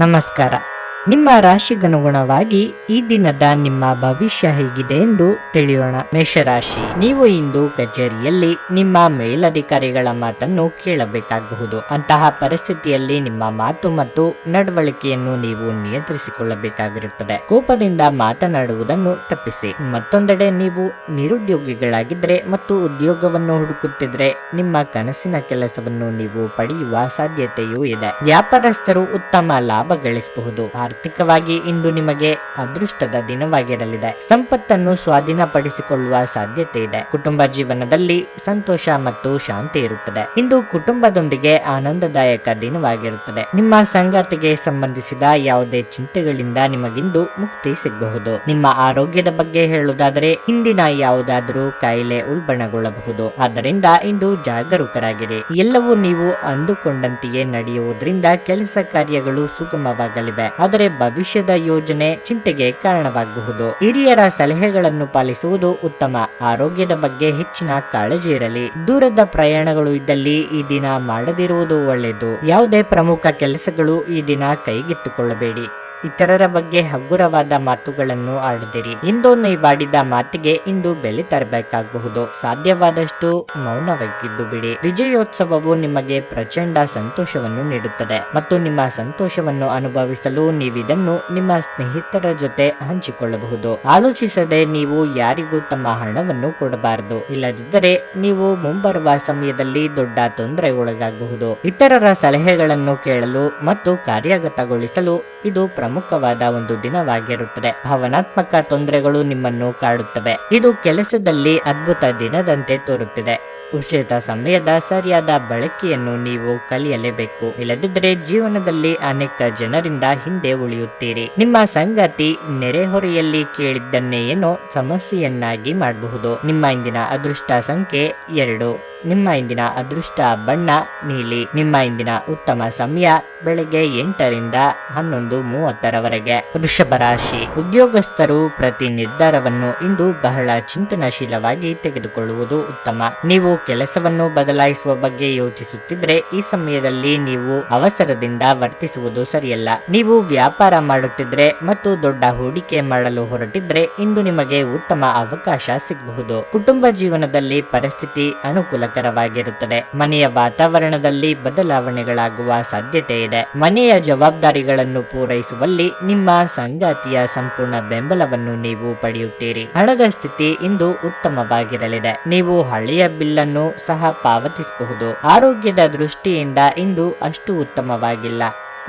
ನಮಸ್ಕಾರ. ನಿಮ್ಮ ರಾಶಿಗನುಗುಣವಾಗಿ ಈ ದಿನದ ನಿಮ್ಮ ಭವಿಷ್ಯ ಹೇಗಿದೆ ಎಂದು ತಿಳಿಯೋಣ. ಮೇಷರಾಶಿ, ನೀವು ಇಂದು ಕಚೇರಿಯಲ್ಲಿ ನಿಮ್ಮ ಮೇಲಧಿಕಾರಿಗಳ ಮಾತನ್ನು ಕೇಳಬೇಕಾಗಬಹುದು. ಅಂತಹ ಪರಿಸ್ಥಿತಿಯಲ್ಲಿ ನಿಮ್ಮ ಮಾತು ಮತ್ತು ನಡವಳಿಕೆಯನ್ನು ನೀವು ನಿಯಂತ್ರಿಸಿಕೊಳ್ಳಬೇಕಾಗಿರುತ್ತದೆ. ಕೋಪದಿಂದ ಮಾತನಾಡುವುದನ್ನು ತಪ್ಪಿಸಿ. ಮತ್ತೊಂದೆಡೆ ನೀವು ನಿರುದ್ಯೋಗಿಗಳಾಗಿದ್ದರೆ ಮತ್ತು ಉದ್ಯೋಗವನ್ನು ಹುಡುಕುತ್ತಿದ್ರೆ ನಿಮ್ಮ ಕನಸಿನ ಕೆಲಸವನ್ನು ನೀವು ಪಡೆಯುವ ಸಾಧ್ಯತೆಯೂ ಇದೆ. ವ್ಯಾಪಾರಸ್ಥರು ಉತ್ತಮ ಲಾಭ ಗಳಿಸಬಹುದು. ಆರ್ಥಿಕವಾಗಿ ಇಂದು ನಿಮಗೆ ಅದೃಷ್ಟದ ದಿನವಾಗಿರಲಿದೆ. ಸಂಪತ್ತನ್ನು ಸ್ವಾಧೀನಪಡಿಸಿಕೊಳ್ಳುವ ಸಾಧ್ಯತೆ ಇದೆ. ಕುಟುಂಬ ಜೀವನದಲ್ಲಿ ಸಂತೋಷ ಮತ್ತು ಶಾಂತಿ ಇರುತ್ತದೆ. ಇಂದು ಕುಟುಂಬದೊಂದಿಗೆ ಆನಂದದಾಯಕ ದಿನವಾಗಿರುತ್ತದೆ. ನಿಮ್ಮ ಸಂಗಾತಿಗೆ ಸಂಬಂಧಿಸಿದ ಯಾವುದೇ ಚಿಂತೆಗಳಿಂದ ನಿಮಗಿಂದು ಮುಕ್ತಿ ಸಿಗಬಹುದು. ನಿಮ್ಮ ಆರೋಗ್ಯದ ಬಗ್ಗೆ ಹೇಳುವುದಾದರೆ ಹಿಂದಿನ ಯಾವುದಾದರೂ ಕಾಯಿಲೆ ಉಲ್ಬಣಗೊಳ್ಳಬಹುದು. ಆದ್ದರಿಂದ ಇಂದು ಜಾಗರೂಕರಾಗಿರಿ. ಎಲ್ಲವೂ ನೀವು ಅಂದುಕೊಂಡಂತೆಯೇ ನಡೆಯುವುದರಿಂದ ಕೆಲಸ ಕಾರ್ಯಗಳು ಸುಗಮವಾಗಲಿವೆ. ಆದರೆ ಭವಿಷ್ಯದ ಯೋಜನೆ ಚಿಂತೆಗೆ ಕಾರಣವಾಗಬಹುದು. ಹಿರಿಯರ ಸಲಹೆಗಳನ್ನು ಪಾಲಿಸುವುದು ಉತ್ತಮ. ಆರೋಗ್ಯದ ಬಗ್ಗೆ ಹೆಚ್ಚಿನ ಕಾಳಜಿ ಇರಲಿ. ದೂರದ ಪ್ರಯಾಣಗಳು ಇದ್ದಲ್ಲಿ ಈ ದಿನ ಮಾಡದಿರುವುದು ಒಳ್ಳೆಯದು. ಯಾವುದೇ ಪ್ರಮುಖ ಕೆಲಸಗಳು ಈ ದಿನ ಕೈಗೆತ್ತಿಕೊಳ್ಳಬೇಡಿ. ಇತರರ ಬಗ್ಗೆ ಹಗುರವಾದ ಮಾತುಗಳನ್ನು ಆಡದಿರಿ. ಇಂದು ನೀವಾಡಿದ ಮಾತಿಗೆ ಇಂದು ಬೆಲೆ ತರಬೇಕಾಗಬಹುದು. ಸಾಧ್ಯವಾದಷ್ಟು ಮೌನವಾಗಿದ್ದು ಬಿಡಿ. ವಿಜಯೋತ್ಸವವು ನಿಮಗೆ ಪ್ರಚಂಡ ಸಂತೋಷವನ್ನು ನೀಡುತ್ತದೆ ಮತ್ತು ನಿಮ್ಮ ಸಂತೋಷವನ್ನು ಅನುಭವಿಸಲು ನೀವಿದನ್ನು ನಿಮ್ಮ ಸ್ನೇಹಿತರ ಜೊತೆ ಹಂಚಿಕೊಳ್ಳಬಹುದು. ಆಲೋಚಿಸದೆ ನೀವು ಯಾರಿಗೂ ತಮ್ಮ ಹಣವನ್ನು ಕೊಡಬಾರದು. ಇಲ್ಲದಿದ್ದರೆ ನೀವು ಮುಂಬರುವ ಸಮಯದಲ್ಲಿ ದೊಡ್ಡ ತೊಂದರೆಗೊಳಗಾಗಬಹುದು. ಇತರರ ಸಲಹೆಗಳನ್ನು ಕೇಳಲು ಮತ್ತು ಕಾರ್ಯಗತಗೊಳಿಸಲು ಇದು ಪ್ರಮುಖವಾದ ಒಂದು ದಿನವಾಗಿರುತ್ತದೆ. ಭಾವನಾತ್ಮಕ ತೊಂದರೆಗಳು ನಿಮ್ಮನ್ನು ಕಾಡುತ್ತವೆ. ಇದು ಕೆಲಸದಲ್ಲಿ ಅದ್ಭುತ ದಿನದಂತೆ ತೋರುತ್ತಿದೆ. ಉಚಿತ ಸಮಯದ ಸರಿಯಾದ ಬಳಕೆಯನ್ನು ನೀವು ಕಲಿಯಲೇಬೇಕು. ಇಲ್ಲದಿದ್ದರೆ ಜೀವನದಲ್ಲಿ ಅನೇಕ ಜನರಿಂದ ಹಿಂದೆ ಉಳಿಯುತ್ತೀರಿ. ನಿಮ್ಮ ಸಂಗಾತಿ ನೆರೆಹೊರೆಯಲ್ಲಿ ಕೇಳಿದ್ದನ್ನೇ ಏನೋ ಸಮಸ್ಯೆಯನ್ನಾಗಿ ಮಾಡಬಹುದು. ನಿಮ್ಮ ಇಂದಿನ ಅದೃಷ್ಟ ಸಂಖ್ಯೆ 2. ನಿಮ್ಮ ಇಂದಿನ ಅದೃಷ್ಟ ಬಣ್ಣ ನೀಲಿ. ನಿಮ್ಮ ಇಂದಿನ ಉತ್ತಮ ಸಮಯ ಬೆಳಗ್ಗೆ 8 ರಿಂದ 11:30 ವೃಷಭ ರಾಶಿ, ಉದ್ಯೋಗಸ್ಥರು ಪ್ರತಿ ನಿರ್ಧಾರವನ್ನು ಇಂದು ಬಹಳ ಚಿಂತನಶೀಲವಾಗಿ ತೆಗೆದುಕೊಳ್ಳುವುದು ಉತ್ತಮ. ನೀವು ಕೆಲಸವನ್ನು ಬದಲಾಯಿಸುವ ಬಗ್ಗೆ ಯೋಚಿಸುತ್ತಿದ್ರೆ ಈ ಸಮಯದಲ್ಲಿ ನೀವು ಅವಸರದಿಂದ ವರ್ತಿಸುವುದು ಸರಿಯಲ್ಲ. ನೀವು ವ್ಯಾಪಾರ ಮಾಡುತ್ತಿದ್ರೆ ಮತ್ತು ದೊಡ್ಡ ಹೂಡಿಕೆ ಮಾಡಲು ಹೊರಟಿದ್ರೆ ಇಂದು ನಿಮಗೆ ಉತ್ತಮ ಅವಕಾಶ ಸಿಗಬಹುದು. ಕುಟುಂಬ ಜೀವನದಲ್ಲಿ ಪರಿಸ್ಥಿತಿ ಅನುಕೂಲಕರವಾಗಿರುತ್ತದೆ. ಮನೆಯ ವಾತಾವರಣದಲ್ಲಿ ಬದಲಾವಣೆಗಳಾಗುವ ಸಾಧ್ಯತೆ ಇದೆ. ಮನೆಯ ಜವಾಬ್ದಾರಿಗಳನ್ನು ಪೂರೈಸುವಲ್ಲಿ ನಿಮ್ಮ ಸಂಗಾತಿಯ ಸಂಪೂರ್ಣ ಬೆಂಬಲವನ್ನು ನೀವು ಪಡೆಯುತ್ತೀರಿ. ಹಣದ ಸ್ಥಿತಿ ಇಂದು ಉತ್ತಮವಾಗಿರಲಿದೆ. ನೀವು ಹಳೆಯ ಬಿಲ್ಲನ್ನು ಸಹ ಪಾವತಿಸಬಹುದು. ಆರೋಗ್ಯದ ದೃಷ್ಟಿಯಿಂದ ಇಂದು ಅಷ್ಟು ಉತ್ತಮವಾಗಿಲ್ಲ.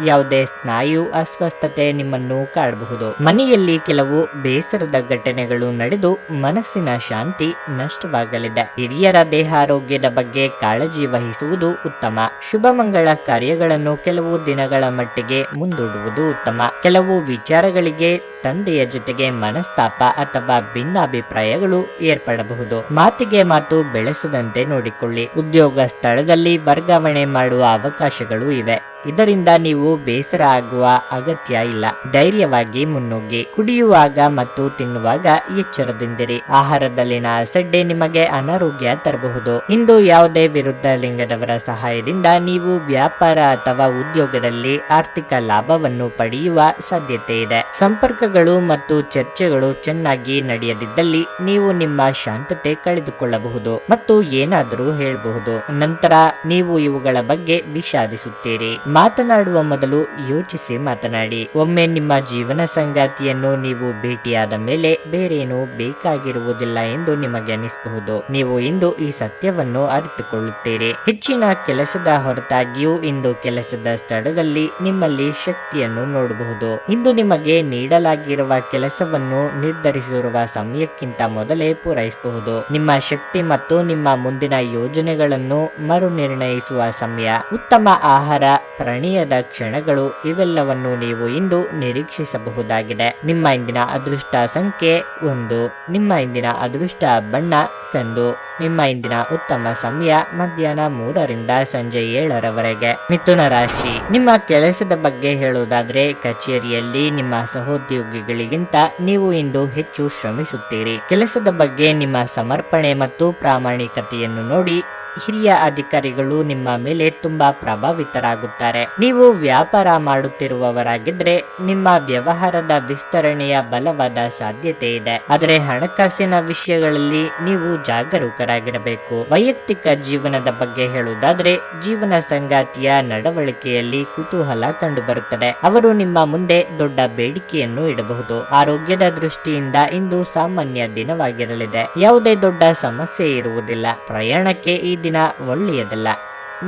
ಯಾವುದೇ ಸ್ನಾಯು ಅಸ್ವಸ್ಥತೆ ನಿಮ್ಮನ್ನು ಕಾಡಬಹುದು. ಮನೆಯಲ್ಲಿ ಕೆಲವು ಬೇಸರದ ಘಟನೆಗಳು ನಡೆದು ಮನಸ್ಸಿನ ಶಾಂತಿ ನಷ್ಟವಾಗಲಿದೆ. ಹಿರಿಯರ ದೇಹಾರೋಗ್ಯದ ಬಗ್ಗೆ ಕಾಳಜಿ ವಹಿಸುವುದು ಉತ್ತಮ. ಶುಭ ಮಂಗಳ ಕಾರ್ಯಗಳನ್ನು ಕೆಲವು ದಿನಗಳ ಮಟ್ಟಿಗೆ ಮುಂದೂಡುವುದು ಉತ್ತಮ. ಕೆಲವು ವಿಚಾರಗಳಿಗೆ ತಂದೆಯ ಜೊತೆಗೆ ಮನಸ್ತಾಪ ಅಥವಾ ಭಿನ್ನಾಭಿಪ್ರಾಯಗಳು ಏರ್ಪಡಬಹುದು. ಮಾತಿಗೆ ಮಾತು ಬೆಳೆಸದಂತೆ ನೋಡಿಕೊಳ್ಳಿ. ಉದ್ಯೋಗ ಸ್ಥಳದಲ್ಲಿ ವರ್ಗಾವಣೆ ಮಾಡುವ ಅವಕಾಶಗಳು ಇವೆ. ಇದರಿಂದ ನೀವು ಬೇಸರ ಆಗುವ ಅಗತ್ಯ ಇಲ್ಲ. ಧೈರ್ಯವಾಗಿ ಮುನ್ನುಗ್ಗಿ. ಕುಡಿಯುವಾಗ ಮತ್ತು ತಿನ್ನುವಾಗ ಎಚ್ಚರದಿಂದಿರಿ. ಆಹಾರದಲ್ಲಿನ ಅಸಡ್ಡೆ ನಿಮಗೆ ಅನಾರೋಗ್ಯ ತರಬಹುದು. ಇಂದು ಯಾವುದೇ ವಿರುದ್ಧ ಲಿಂಗದವರ ಸಹಾಯದಿಂದ ನೀವು ವ್ಯಾಪಾರ ಅಥವಾ ಉದ್ಯೋಗದಲ್ಲಿ ಆರ್ಥಿಕ ಲಾಭವನ್ನು ಪಡೆಯುವ ಸಾಧ್ಯತೆ ಇದೆ. ಸಂಪರ್ಕಗಳು ಮತ್ತು ಚರ್ಚೆಗಳು ಚೆನ್ನಾಗಿ ನಡೆಯದಿದ್ದಲ್ಲಿ ನೀವು ನಿಮ್ಮ ಶಾಂತತೆ ಕಳೆದುಕೊಳ್ಳಬಹುದು ಮತ್ತು ಏನಾದರೂ ಹೇಳಬಹುದು. ನಂತರ ನೀವು ಇವುಗಳ ಬಗ್ಗೆ ವಿಷಾದಿಸುತ್ತೀರಿ. ಮಾತನಾಡುವ ಮೊದಲು ಯೋಚಿಸಿ ಮಾತನಾಡಿ. ಒಮ್ಮೆ ನಿಮ್ಮ ಜೀವನ ಸಂಗಾತಿಯನ್ನು ನೀವು ಭೇಟಿಯಾದ ಮೇಲೆ ಬೇರೇನೂ ಬೇಕಾಗಿರುವುದಿಲ್ಲ ಎಂದು ನಿಮಗೆ ಅನಿಸಬಹುದು. ನೀವು ಇಂದು ಈ ಸತ್ಯವನ್ನು ಅರಿತುಕೊಳ್ಳುತ್ತೀರಿ. ಹೆಚ್ಚಿನ ಕೆಲಸದ ಹೊರತಾಗಿಯೂ ಇಂದು ಕೆಲಸದ ಸ್ಥಳದಲ್ಲಿ ನಿಮ್ಮಲ್ಲಿ ಶಕ್ತಿಯನ್ನು ನೋಡಬಹುದು. ಇಂದು ನಿಮಗೆ ನೀಡಲಾಗಿರುವ ಕೆಲಸವನ್ನು ನಿರ್ಧರಿಸಿರುವ ಸಮಯಕ್ಕಿಂತ ಮೊದಲೇ ಪೂರೈಸಬಹುದು. ನಿಮ್ಮ ಶಕ್ತಿ ಮತ್ತು ನಿಮ್ಮ ಮುಂದಿನ ಯೋಜನೆಗಳನ್ನು ಮರು ನಿರ್ಣಯಿಸುವ ಸಮಯ. ಉತ್ತಮ ಆಹಾರ, ಪ್ರಣಯದ ಕ್ಷಣಗಳು ಇವೆಲ್ಲವನ್ನು ನೀವು ಇಂದು ನಿರೀಕ್ಷಿಸಬಹುದಾಗಿದೆ. ನಿಮ್ಮ ಇಂದಿನ ಅದೃಷ್ಟ ಸಂಖ್ಯೆ 1. ನಿಮ್ಮ ಇಂದಿನ ಅದೃಷ್ಟ ಬಣ್ಣ ಕಂದು. ನಿಮ್ಮ ಇಂದಿನ ಉತ್ತಮ ಸಮಯ ಮಧ್ಯಾಹ್ನ 3 ರಿಂದ ಸಂಜೆ 7 ಮಿಥುನ ರಾಶಿ, ನಿಮ್ಮ ಕೆಲಸದ ಬಗ್ಗೆ ಹೇಳುವುದಾದ್ರೆ ಕಚೇರಿಯಲ್ಲಿ ನಿಮ್ಮ ಸಹೋದ್ಯೋಗಿಗಳಿಗಿಂತ ನೀವು ಇಂದು ಹೆಚ್ಚು ಶ್ರಮಿಸುತ್ತೀರಿ. ಕೆಲಸದ ಬಗ್ಗೆ ನಿಮ್ಮ ಸಮರ್ಪಣೆ ಮತ್ತು ಪ್ರಾಮಾಣಿಕತೆಯನ್ನು ನೋಡಿ ಹಿರಿಯ ಅಧಿಕಾರಿಗಳು ನಿಮ್ಮ ಮೇಲೆ ತುಂಬಾ ಪ್ರಭಾವಿತರಾಗುತ್ತಾರೆ. ನೀವು ವ್ಯಾಪಾರ ಮಾಡುತ್ತಿರುವವರಾಗಿದ್ರೆ ನಿಮ್ಮ ವ್ಯವಹಾರದ ವಿಸ್ತರಣೆಯ ಬಲವಾದ ಸಾಧ್ಯತೆ ಇದೆ. ಆದರೆ ಹಣಕಾಸಿನ ವಿಷಯಗಳಲ್ಲಿ ನೀವು ಜಾಗರೂಕರಾಗಿರಬೇಕು. ವೈಯಕ್ತಿಕ ಜೀವನದ ಬಗ್ಗೆ ಹೇಳುವುದಾದ್ರೆ ಜೀವನ ಸಂಗಾತಿಯ ನಡವಳಿಕೆಯಲ್ಲಿ ಕುತೂಹಲ ಕಂಡುಬರುತ್ತದೆ. ಅವರು ನಿಮ್ಮ ಮುಂದೆ ದೊಡ್ಡ ಬೇಡಿಕೆಯನ್ನು ಇಡಬಹುದು. ಆರೋಗ್ಯದ ದೃಷ್ಟಿಯಿಂದ ಇಂದು ಸಾಮಾನ್ಯ ದಿನವಾಗಿರಲಿದೆ. ಯಾವುದೇ ದೊಡ್ಡ ಸಮಸ್ಯೆ ಇರುವುದಿಲ್ಲ. ಪ್ರಯಾಣಕ್ಕೆ ಈ ದಿನ ಒಳ್ಳೆಯದಲ್ಲ.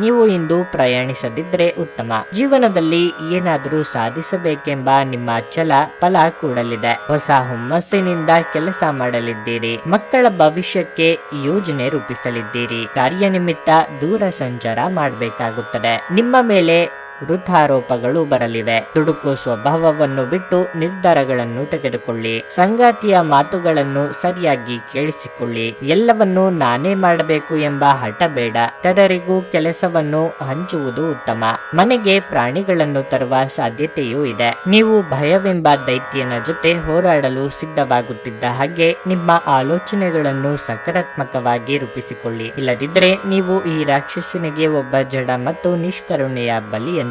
ನೀವು ಇಂದು ಪ್ರಯಾಣಿಸದಿದ್ರೆ ಉತ್ತಮ. ಜೀವನದಲ್ಲಿ ಏನಾದರೂ ಸಾಧಿಸಬೇಕೆಂಬ ನಿಮ್ಮ ಛಲ ಫಲ ಕೊಡಲಿದೆ. ಹೊಸ ಹುಮ್ಮಸ್ಸಿನಿಂದ ಕೆಲಸ ಮಾಡಲಿದ್ದೀರಿ. ಮಕ್ಕಳ ಭವಿಷ್ಯಕ್ಕೆ ಯೋಜನೆ ರೂಪಿಸಲಿದ್ದೀರಿ. ಕಾರ್ಯನಿಮಿತ್ತ ದೂರ ಸಂಚಾರ ಮಾಡಬೇಕಾಗುತ್ತದೆ. ನಿಮ್ಮ ಮೇಲೆ ವೃದ್ಧಾರೋಪಗಳು ಬರಲಿವೆ. ದುಡುಕು ಸ್ವಭಾವವನ್ನು ಬಿಟ್ಟು ನಿರ್ಧಾರಗಳನ್ನು ತೆಗೆದುಕೊಳ್ಳಿ. ಸಂಗಾತಿಯ ಮಾತುಗಳನ್ನು ಸರಿಯಾಗಿ ಕೇಳಿಸಿಕೊಳ್ಳಿ. ಎಲ್ಲವನ್ನೂ ನಾನೇ ಮಾಡಬೇಕು ಎಂಬ ಹಠ ಬೇಡ. ತರರಿಗೂ ಕೆಲಸವನ್ನು ಹಂಚುವುದು ಉತ್ತಮ. ಮನೆಗೆ ಪ್ರಾಣಿಗಳನ್ನು ತರುವ ಸಾಧ್ಯತೆಯೂ ಇದೆ. ನೀವು ಭಯವೆಂಬ ದೈತ್ಯನ ಜೊತೆ ಹೋರಾಡಲು ಸಿದ್ಧವಾಗುತ್ತಿದ್ದ ಹಾಗೆ ನಿಮ್ಮ ಆಲೋಚನೆಗಳನ್ನು ಸಕಾರಾತ್ಮಕವಾಗಿ ರೂಪಿಸಿಕೊಳ್ಳಿ. ಇಲ್ಲದಿದ್ದರೆ ನೀವು ಈ ರಾಕ್ಷಸನಿಗೆ ಒಬ್ಬ ಜಡ ಮತ್ತು ನಿಷ್ಕರುಣೆಯ ಬಲಿಯಂತಾಗುತ್ತದೆ.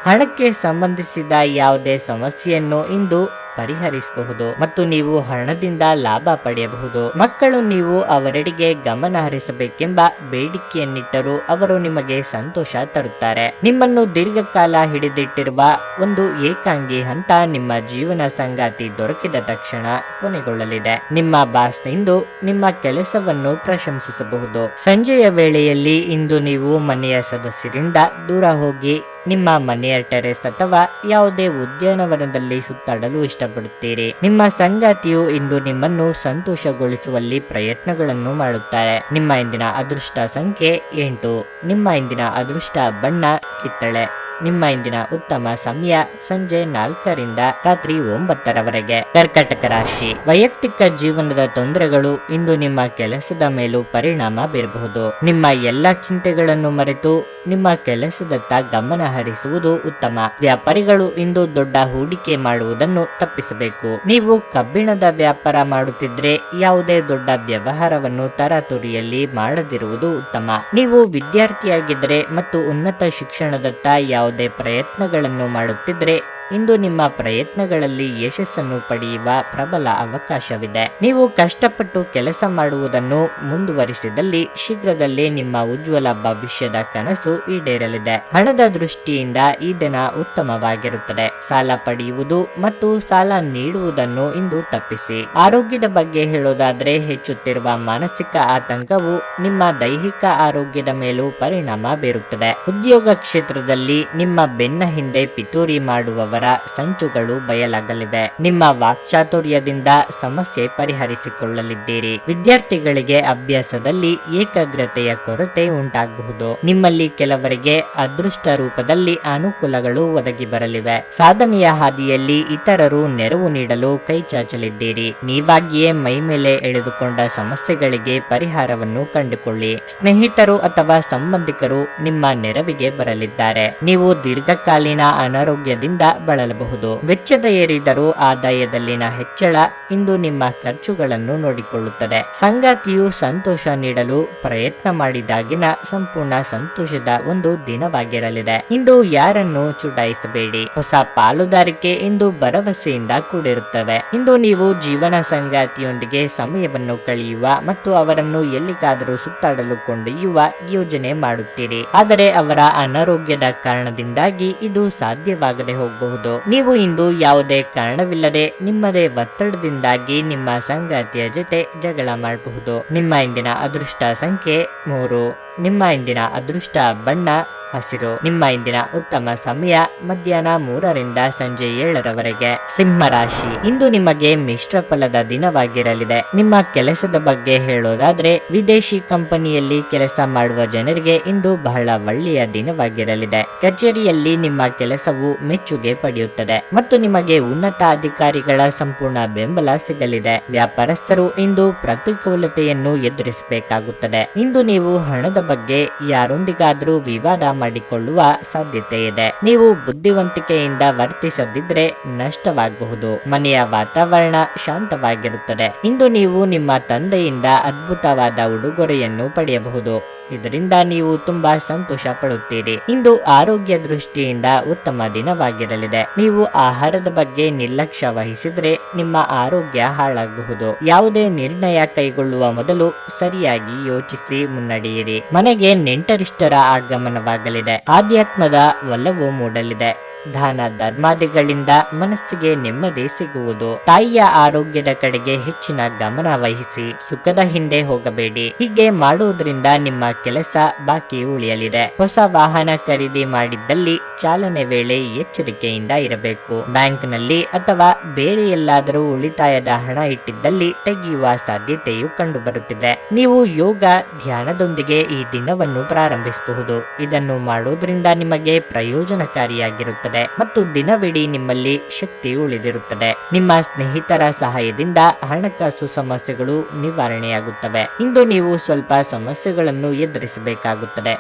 ಹಣಕ್ಕೆ ಸಂಬಂಧಿಸಿದ ಯಾವುದೇ ಸಮಸ್ಯೆಯನ್ನು ಇಂದು ಪರಿಹರಿಸಬಹುದು ಮತ್ತು ನೀವು ಹಣದಿಂದ ಲಾಭ ಪಡೆಯಬಹುದು. ಮಕ್ಕಳು ನೀವು ಅವರೆಡೆಗೆ ಗಮನ ಹರಿಸಬೇಕೆಂಬ ಬೇಡಿಕೆಯನ್ನಿಟ್ಟರೂ ಅವರು ನಿಮಗೆ ಸಂತೋಷ ತರುತ್ತಾರೆ. ನಿಮ್ಮನ್ನು ದೀರ್ಘಕಾಲ ಹಿಡಿದಿಟ್ಟಿರುವ ಒಂದು ಏಕಾಂಗಿ ಹಂತ ನಿಮ್ಮ ಜೀವನ ಸಂಗಾತಿ ದೊರಕಿದ ತಕ್ಷಣ ಕೊನೆಗೊಳ್ಳಲಿದೆ. ನಿಮ್ಮ ಬಾಸ್ ಇಂದು ನಿಮ್ಮ ಕೆಲಸವನ್ನು ಪ್ರಶಂಸಿಸಬಹುದು. ಸಂಜೆಯ ವೇಳೆಯಲ್ಲಿ ಇಂದು ನೀವು ಮನೆಯ ಸದಸ್ಯರಿಂದ ದೂರ ಹೋಗಿ ನಿಮ್ಮ ಮನೆಯ ಟೆರೆಸ್ ಅಥವಾ ಯಾವುದೇ ಉದ್ಯಾನವನದಲ್ಲಿ ಸುತ್ತಾಡಲು ಇಷ್ಟಪಡುತ್ತೀರಿ. ನಿಮ್ಮ ಸಂಗಾತಿಯು ಇಂದು ನಿಮ್ಮನ್ನು ಸಂತೋಷಗೊಳಿಸುವಲ್ಲಿ ಪ್ರಯತ್ನಗಳನ್ನು ಮಾಡುತ್ತಾರೆ. ನಿಮ್ಮ ಇಂದಿನ ಅದೃಷ್ಟ ಸಂಖ್ಯೆ 8. ನಿಮ್ಮ ಇಂದಿನ ಅದೃಷ್ಟ ಬಣ್ಣ ಕಿತ್ತಳೆ. ನಿಮ್ಮ ಇಂದಿನ ಉತ್ತಮ ಸಮಯ ಸಂಜೆ 4ರಿಂದ ರಾತ್ರಿ 9ರವರೆಗೆ. ಕರ್ಕಾಟಕ ರಾಶಿ. ವೈಯಕ್ತಿಕ ಜೀವನದ ತೊಂದರೆಗಳು ಇಂದು ನಿಮ್ಮ ಕೆಲಸದ ಮೇಲೂ ಪರಿಣಾಮ ಬೀರಬಹುದು. ನಿಮ್ಮ ಎಲ್ಲ ಚಿಂತೆಗಳನ್ನು ಮರೆತು ನಿಮ್ಮ ಕೆಲಸದತ್ತ ಗಮನ ಹರಿಸುವುದು ಉತ್ತಮ. ವ್ಯಾಪಾರಿಗಳು ಇಂದು ದೊಡ್ಡ ಹೂಡಿಕೆ ಮಾಡುವುದನ್ನು ತಪ್ಪಿಸಬೇಕು. ನೀವು ಕಬ್ಬಿಣದ ವ್ಯಾಪಾರ ಮಾಡುತ್ತಿದ್ರೆ ಯಾವುದೇ ದೊಡ್ಡ ವ್ಯವಹಾರವನ್ನು ತರಾತುರಿಯಲ್ಲಿ ಮಾಡದಿರುವುದು ಉತ್ತಮ. ನೀವು ವಿದ್ಯಾರ್ಥಿಯಾಗಿದ್ದರೆ ಮತ್ತು ಉನ್ನತ ಶಿಕ್ಷಣದತ್ತ ಯಾವುದೇ ಪ್ರಯತ್ನಗಳನ್ನು ಮಾಡುತ್ತಿದ್ರೆ ಇಂದು ನಿಮ್ಮ ಪ್ರಯತ್ನಗಳಲ್ಲಿ ಯಶಸ್ಸನ್ನು ಪಡೆಯುವ ಪ್ರಬಲ ಅವಕಾಶವಿದೆ. ನೀವು ಕಷ್ಟಪಟ್ಟು ಕೆಲಸ ಮಾಡುವುದನ್ನು ಮುಂದುವರಿಸಿದಲ್ಲಿ ಶೀಘ್ರದಲ್ಲೇ ನಿಮ್ಮ ಉಜ್ವಲ ಭವಿಷ್ಯದ ಕನಸು ಈಡೇರಲಿದೆ. ಹಣದ ದೃಷ್ಟಿಯಿಂದ ಈ ದಿನ ಉತ್ತಮವಾಗಿರುತ್ತದೆ. ಸಾಲ ಪಡೆಯುವುದು ಮತ್ತು ಸಾಲ ನೀಡುವುದನ್ನು ಇಂದು ತಪ್ಪಿಸಿ. ಆರೋಗ್ಯದ ಬಗ್ಗೆ ಹೇಳೋದಾದ್ರೆ ಹೆಚ್ಚುತ್ತಿರುವ ಮಾನಸಿಕ ಆತಂಕವು ನಿಮ್ಮ ದೈಹಿಕ ಆರೋಗ್ಯದ ಮೇಲೂ ಪರಿಣಾಮ ಬೀರುತ್ತದೆ. ಉದ್ಯೋಗ ಕ್ಷೇತ್ರದಲ್ಲಿ ನಿಮ್ಮ ಬೆನ್ನ ಹಿಂದೆ ಪಿತೂರಿ ಮಾಡುವವರ ಸಂಚುಗಳು ಬಯಲಾಗಲಿವೆ. ನಿಮ್ಮ ವಾಕ್ಚಾತುರ್ಯದಿಂದ ಸಮಸ್ಯೆ ಪರಿಹರಿಸಿಕೊಳ್ಳಲಿದ್ದೀರಿ. ವಿದ್ಯಾರ್ಥಿಗಳಿಗೆ ಅಭ್ಯಾಸದಲ್ಲಿ ಏಕಾಗ್ರತೆಯ ಕೊರತೆ ಉಂಟಾಗಬಹುದು. ನಿಮ್ಮಲ್ಲಿ ಕೆಲವರಿಗೆ ಅದೃಷ್ಟ ರೂಪದಲ್ಲಿ ಅನುಕೂಲಗಳು ಒದಗಿ ಬರಲಿವೆ. ಸಾಧನೆಯ ಹಾದಿಯಲ್ಲಿ ಇತರರು ನೆರವು ನೀಡಲು ಕೈ ಚಾಚಲಿದ್ದೀರಿ. ನೀವಾಗಿಯೇ ಮೈಮೇಲೆ ಎಳೆದುಕೊಂಡ ಸಮಸ್ಯೆಗಳಿಗೆ ಪರಿಹಾರವನ್ನು ಕಂಡುಕೊಳ್ಳಿ. ಸ್ನೇಹಿತರು ಅಥವಾ ಸಂಬಂಧಿಕರು ನಿಮ್ಮ ನೆರವಿಗೆ ಬರಲಿದ್ದಾರೆ. ನೀವು ದೀರ್ಘಕಾಲೀನ ಅನಾರೋಗ್ಯದಿಂದ ಬಳಲಬಹುದು. ವೆಚ್ಚದ ಏರಿದರೂ ಆದಾಯದಲ್ಲಿನ ಹೆಚ್ಚಳ ಇಂದು ನಿಮ್ಮ ಖರ್ಚುಗಳನ್ನು ನೋಡಿಕೊಳ್ಳುತ್ತದೆ. ಸಂಗಾತಿಯು ಸಂತೋಷ ನೀಡಲು ಪ್ರಯತ್ನ ಮಾಡಿದಾಗಿನ ಸಂಪೂರ್ಣ ಸಂತೋಷದ ಒಂದು ದಿನವಾಗಿರಲಿದೆ. ಇಂದು ಯಾರನ್ನು ಚುಡಾಯಿಸಬೇಡಿ. ಹೊಸ ಪಾಲುದಾರಿಕೆ ಇಂದು ಭರವಸೆಯಿಂದ ಕೂಡಿರುತ್ತವೆ. ಇಂದು ನೀವು ಜೀವನ ಸಂಗಾತಿಯೊಂದಿಗೆ ಸಮಯವನ್ನು ಕಳೆಯುವ ಮತ್ತು ಅವರನ್ನು ಎಲ್ಲಿಗಾದರೂ ಸುತ್ತಾಡಲು ಕೊಂಡೊಯ್ಯುವ ಯೋಜನೆ ಮಾಡುತ್ತೀರಿ. ಆದರೆ ಅವರ ಅನಾರೋಗ್ಯದ ಕಾರಣದಿಂದಾಗಿ ಇದು ಸಾಧ್ಯವಾಗದೆ ಹೋಗಬಹುದು. ನೀವು ಇಂದು ಯಾವುದೇ ಕಾರಣವಿಲ್ಲದೆ ನಿಮ್ಮದೇ ಒತ್ತಡದಿಂದಾಗಿ ನಿಮ್ಮ ಸಂಗಾತಿಯ ಜೊತೆ ಜಗಳ ಮಾಡಬಹುದು. ನಿಮ್ಮ ಇಂದಿನ ಅದೃಷ್ಟ ಸಂಖ್ಯೆ 3. ನಿಮ್ಮ ಇಂದಿನ ಅದೃಷ್ಟ ಬಣ್ಣ ಹಸಿರು. ನಿಮ್ಮ ಇಂದಿನ ಉತ್ತಮ ಸಮಯ ಮಧ್ಯಾಹ್ನ 3ರಿಂದ ಸಂಜೆ 7ರವರೆಗೆ. ಸಿಂಹ ರಾಶಿ. ಇಂದು ನಿಮಗೆ ಮಿಶ್ರ ಫಲದ ದಿನವಾಗಿರಲಿದೆ. ನಿಮ್ಮ ಕೆಲಸದ ಬಗ್ಗೆ ಹೇಳೋದಾದ್ರೆ ವಿದೇಶಿ ಕಂಪನಿಯಲ್ಲಿ ಕೆಲಸ ಮಾಡುವ ಜನರಿಗೆ ಇಂದು ಬಹಳ ಒಳ್ಳೆಯ ದಿನವಾಗಿರಲಿದೆ. ಕಚೇರಿಯಲ್ಲಿ ನಿಮ್ಮ ಕೆಲಸವು ಮೆಚ್ಚುಗೆ ಪಡೆಯುತ್ತದೆ ಮತ್ತು ನಿಮಗೆ ಉನ್ನತ ಅಧಿಕಾರಿಗಳ ಸಂಪೂರ್ಣ ಬೆಂಬಲ ಸಿಗಲಿದೆ. ವ್ಯಾಪಾರಸ್ಥರು ಇಂದು ಪ್ರತಿಕೂಲತೆಯನ್ನು ಎದುರಿಸಬೇಕಾಗುತ್ತದೆ. ಇಂದು ನೀವು ಹಣದ ಬಗ್ಗೆ ಯಾರೊಂದಿಗಾದರೂ ವಿವಾದ ಮಾಡಿಕೊಳ್ಳುವ ಸಾಧ್ಯತೆ ಇದೆ. ನೀವು ಬುದ್ಧಿವಂತಿಕೆಯಿಂದ ವರ್ತಿಸದಿದ್ರೆ ನಷ್ಟವಾಗಬಹುದು. ಮನೆಯ ವಾತಾವರಣ ಶಾಂತವಾಗಿರುತ್ತದೆ. ಇಂದು ನೀವು ನಿಮ್ಮ ತಂದೆಯಿಂದ ಅದ್ಭುತವಾದ ಉಡುಗೊರೆಯನ್ನು ಪಡೆಯಬಹುದು. ಇದರಿಂದ ನೀವು ತುಂಬಾ ಸಂತೋಷ ಪಡುತ್ತೀರಿ. ಇಂದು ಆರೋಗ್ಯ ದೃಷ್ಟಿಯಿಂದ ಉತ್ತಮ ದಿನವಾಗಿರಲಿದೆ. ನೀವು ಆಹಾರದ ಬಗ್ಗೆ ನಿರ್ಲಕ್ಷ್ಯ ವಹಿಸಿದ್ರೆ ನಿಮ್ಮ ಆರೋಗ್ಯ ಹಾಳಾಗಬಹುದು. ಯಾವುದೇ ನಿರ್ಣಯ ಕೈಗೊಳ್ಳುವ ಮೊದಲು ಸರಿಯಾಗಿ ಯೋಚಿಸಿ ಮುನ್ನಡೆಯಿರಿ. ಮನೆಗೆ ನೆಂಟರಿಷ್ಟರ ಆಗಮನವಾಗಲಿದೆ. ಆಧ್ಯಾತ್ಮದ ಒಲವು ಮೂಡಲಿದೆ. ದಾನ ಧರ್ಮಾದಿಗಳಿಂದ ಮನಸ್ಸಿಗೆ ನೆಮ್ಮದಿ ಸಿಗುವುದು. ತಾಯಿಯ ಆರೋಗ್ಯದ ಕಡೆಗೆ ಹೆಚ್ಚಿನ ಗಮನ ವಹಿಸಿ. ಸುಖದ ಹಿಂದೆ ಹೋಗಬೇಡಿ. ಹೀಗೆ ಮಾಡುವುದರಿಂದ ನಿಮ್ಮ ಕೆಲಸ ಬಾಕಿ ಉಳಿಯಲಿದೆ. ಹೊಸ ವಾಹನ ಖರೀದಿ ಮಾಡಿದ್ದಲ್ಲಿ ಚಾಲನೆ ವೇಳೆ ಎಚ್ಚರಿಕೆಯಿಂದ ಇರಬೇಕು. ಬ್ಯಾಂಕ್ನಲ್ಲಿ ಅಥವಾ ಬೇರೆ ಎಲ್ಲಾದರೂ ಉಳಿತಾಯದ ಹಣ ಇಟ್ಟಿದ್ದಲ್ಲಿ ತೆಗೆಯುವ ಸಾಧ್ಯತೆಯು ಕಂಡುಬರುತ್ತಿದೆ. ನೀವು ಯೋಗ ಧ್ಯಾನದೊಂದಿಗೆ ಈ ದಿನವನ್ನು ಪ್ರಾರಂಭಿಸಬಹುದು. ಇದನ್ನು ಮಾಡುವುದರಿಂದ ನಿಮಗೆ ಪ್ರಯೋಜನಕಾರಿಯಾಗಿರುತ್ತದೆ ಮತ್ತು ದಿನವಿಡೀ ನಿಮ್ಮಲ್ಲಿ ಶಕ್ತಿ ಉಳಿದಿರುತ್ತದೆ. ನಿಮ್ಮ ಸ್ನೇಹಿತರ ಸಹಾಯದಿಂದ ಹಣಕಾಸು ಸಮಸ್ಯೆಗಳು ನಿವಾರಣೆಯಾಗುತ್ತವೆ. ಇಂದು ನೀವು ಸ್ವಲ್ಪ ಸಮಸ್ಯೆಗಳನ್ನು ಎದುರಿಸಬೇಕಾಗುತ್ತದೆ.